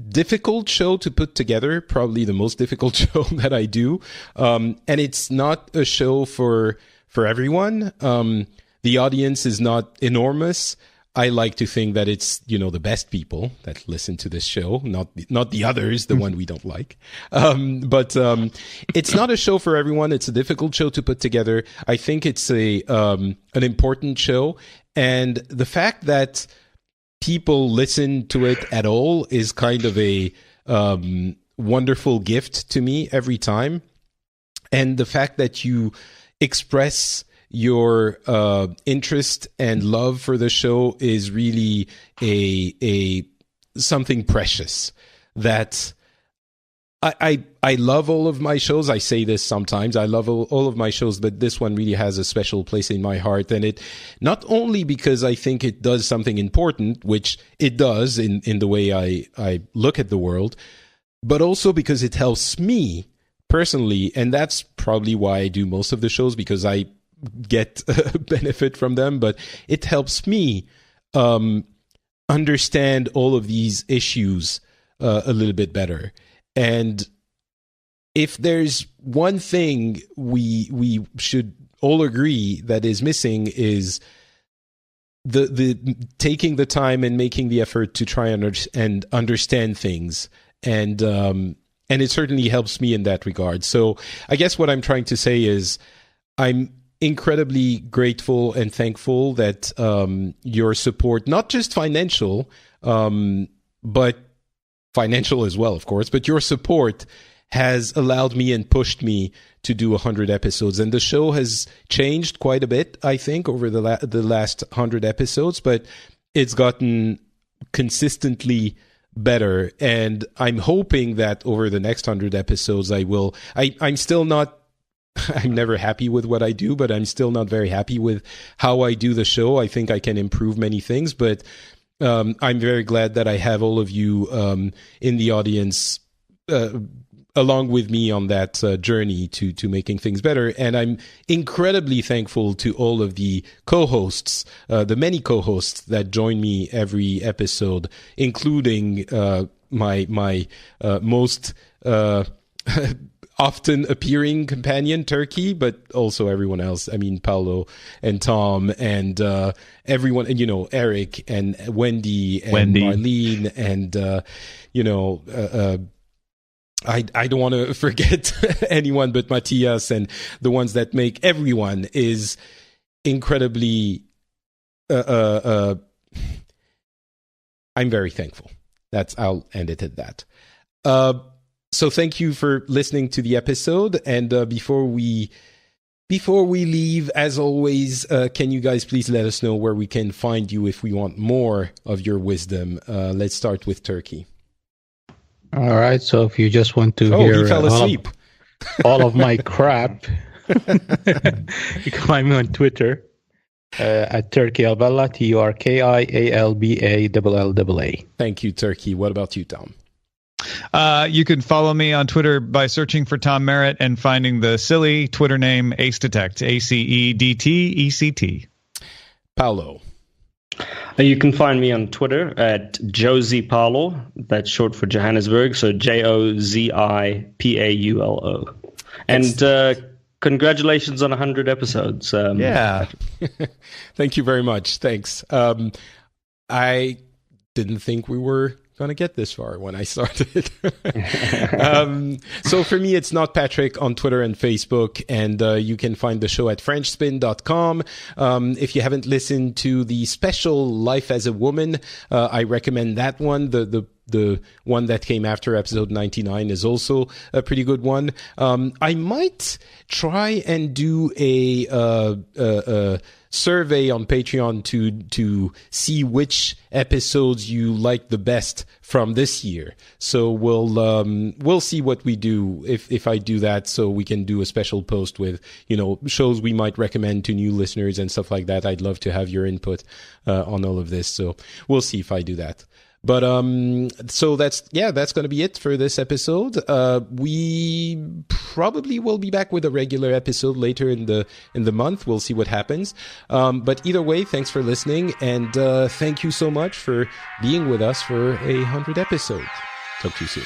difficult show to put together, probably the most difficult show that I do. And it's not a show for everyone. The audience is not enormous. I like to think that it's, the best people that listen to this show, not the others, the one we don't like. But it's not a show for everyone. It's a difficult show to put together. I think it's an important show. And the fact that people listen to it at all is kind of a wonderful gift to me every time. And the fact that you express your interest and love for the show is really a something precious. That I love all of my shows. I say this sometimes. I love all of my shows, but this one really has a special place in my heart. And it not only because I think it does something important, which it does in the way I look at the world, but also because it helps me personally. And that's probably why I do most of the shows, because I get benefit from them, but it helps me understand all of these issues a little bit better. And if there's one thing we should all agree that is missing, is the taking the time and making the effort to try and understand things. And it certainly helps me in that regard. So I guess what I'm trying to say is I'm incredibly grateful and thankful that your support, not just financial, but financial as well, of course, but your support has allowed me and pushed me to do 100 episodes. And the show has changed quite a bit, I think, over the last 100 episodes, but it's gotten consistently better. And I'm hoping that over the next 100 episodes, I'm still not, I'm never happy with what I do, but I'm still not very happy with how I do the show. I think I can improve many things, but I'm very glad that I have all of you in the audience along with me on that journey to making things better. And I'm incredibly thankful to all of the co-hosts, the many co-hosts that join me every episode, including my most often appearing companion, Turki, but also everyone else. I mean, Paulo and Tom and everyone, and, Eric and Wendy and Marlene and, I don't want to forget anyone but Matthias and the ones that make everyone is incredibly, I'm very thankful. I'll end it at that. So thank you for listening to the episode. And before we leave, as always, can you guys please let us know where we can find you if we want more of your wisdom? Let's start with Turki. All right. So if you just want to hear he fell asleep. all of my crap, you can find me on Twitter at Turki Alballaa, TurkiAlballaa. Thank you, Turki. What about you, Tom? You can follow me on Twitter by searching for Tom Merritt and finding the silly Twitter name Ace Detect, ACEDTECT. Paulo. You can find me on Twitter at Josie Paulo. That's short for Johannesburg. So JOZIPAULO. And congratulations on 100 episodes. Yeah. Thank you very much. Thanks. I didn't think we were going to get this far when I started. So for me, it's Not Patrick on Twitter and Facebook, and you can find the show at FrenchSpin.com. If you haven't listened to the special Life as a Woman, I recommend that one. The one that came after episode 99 is also a pretty good one. I might try and do a survey on Patreon to see which episodes you like the best from this year. So we'll see what we do if I do that, so we can do a special post with shows we might recommend to new listeners and stuff like that. I'd love to have your input on all of this. So we'll see if I do that. But so that's going to be it for this episode. We probably will be back with a regular episode later in the month. We'll see what happens. But either way, thanks for listening, and thank you so much for being with us for 100 episodes. Talk to you soon.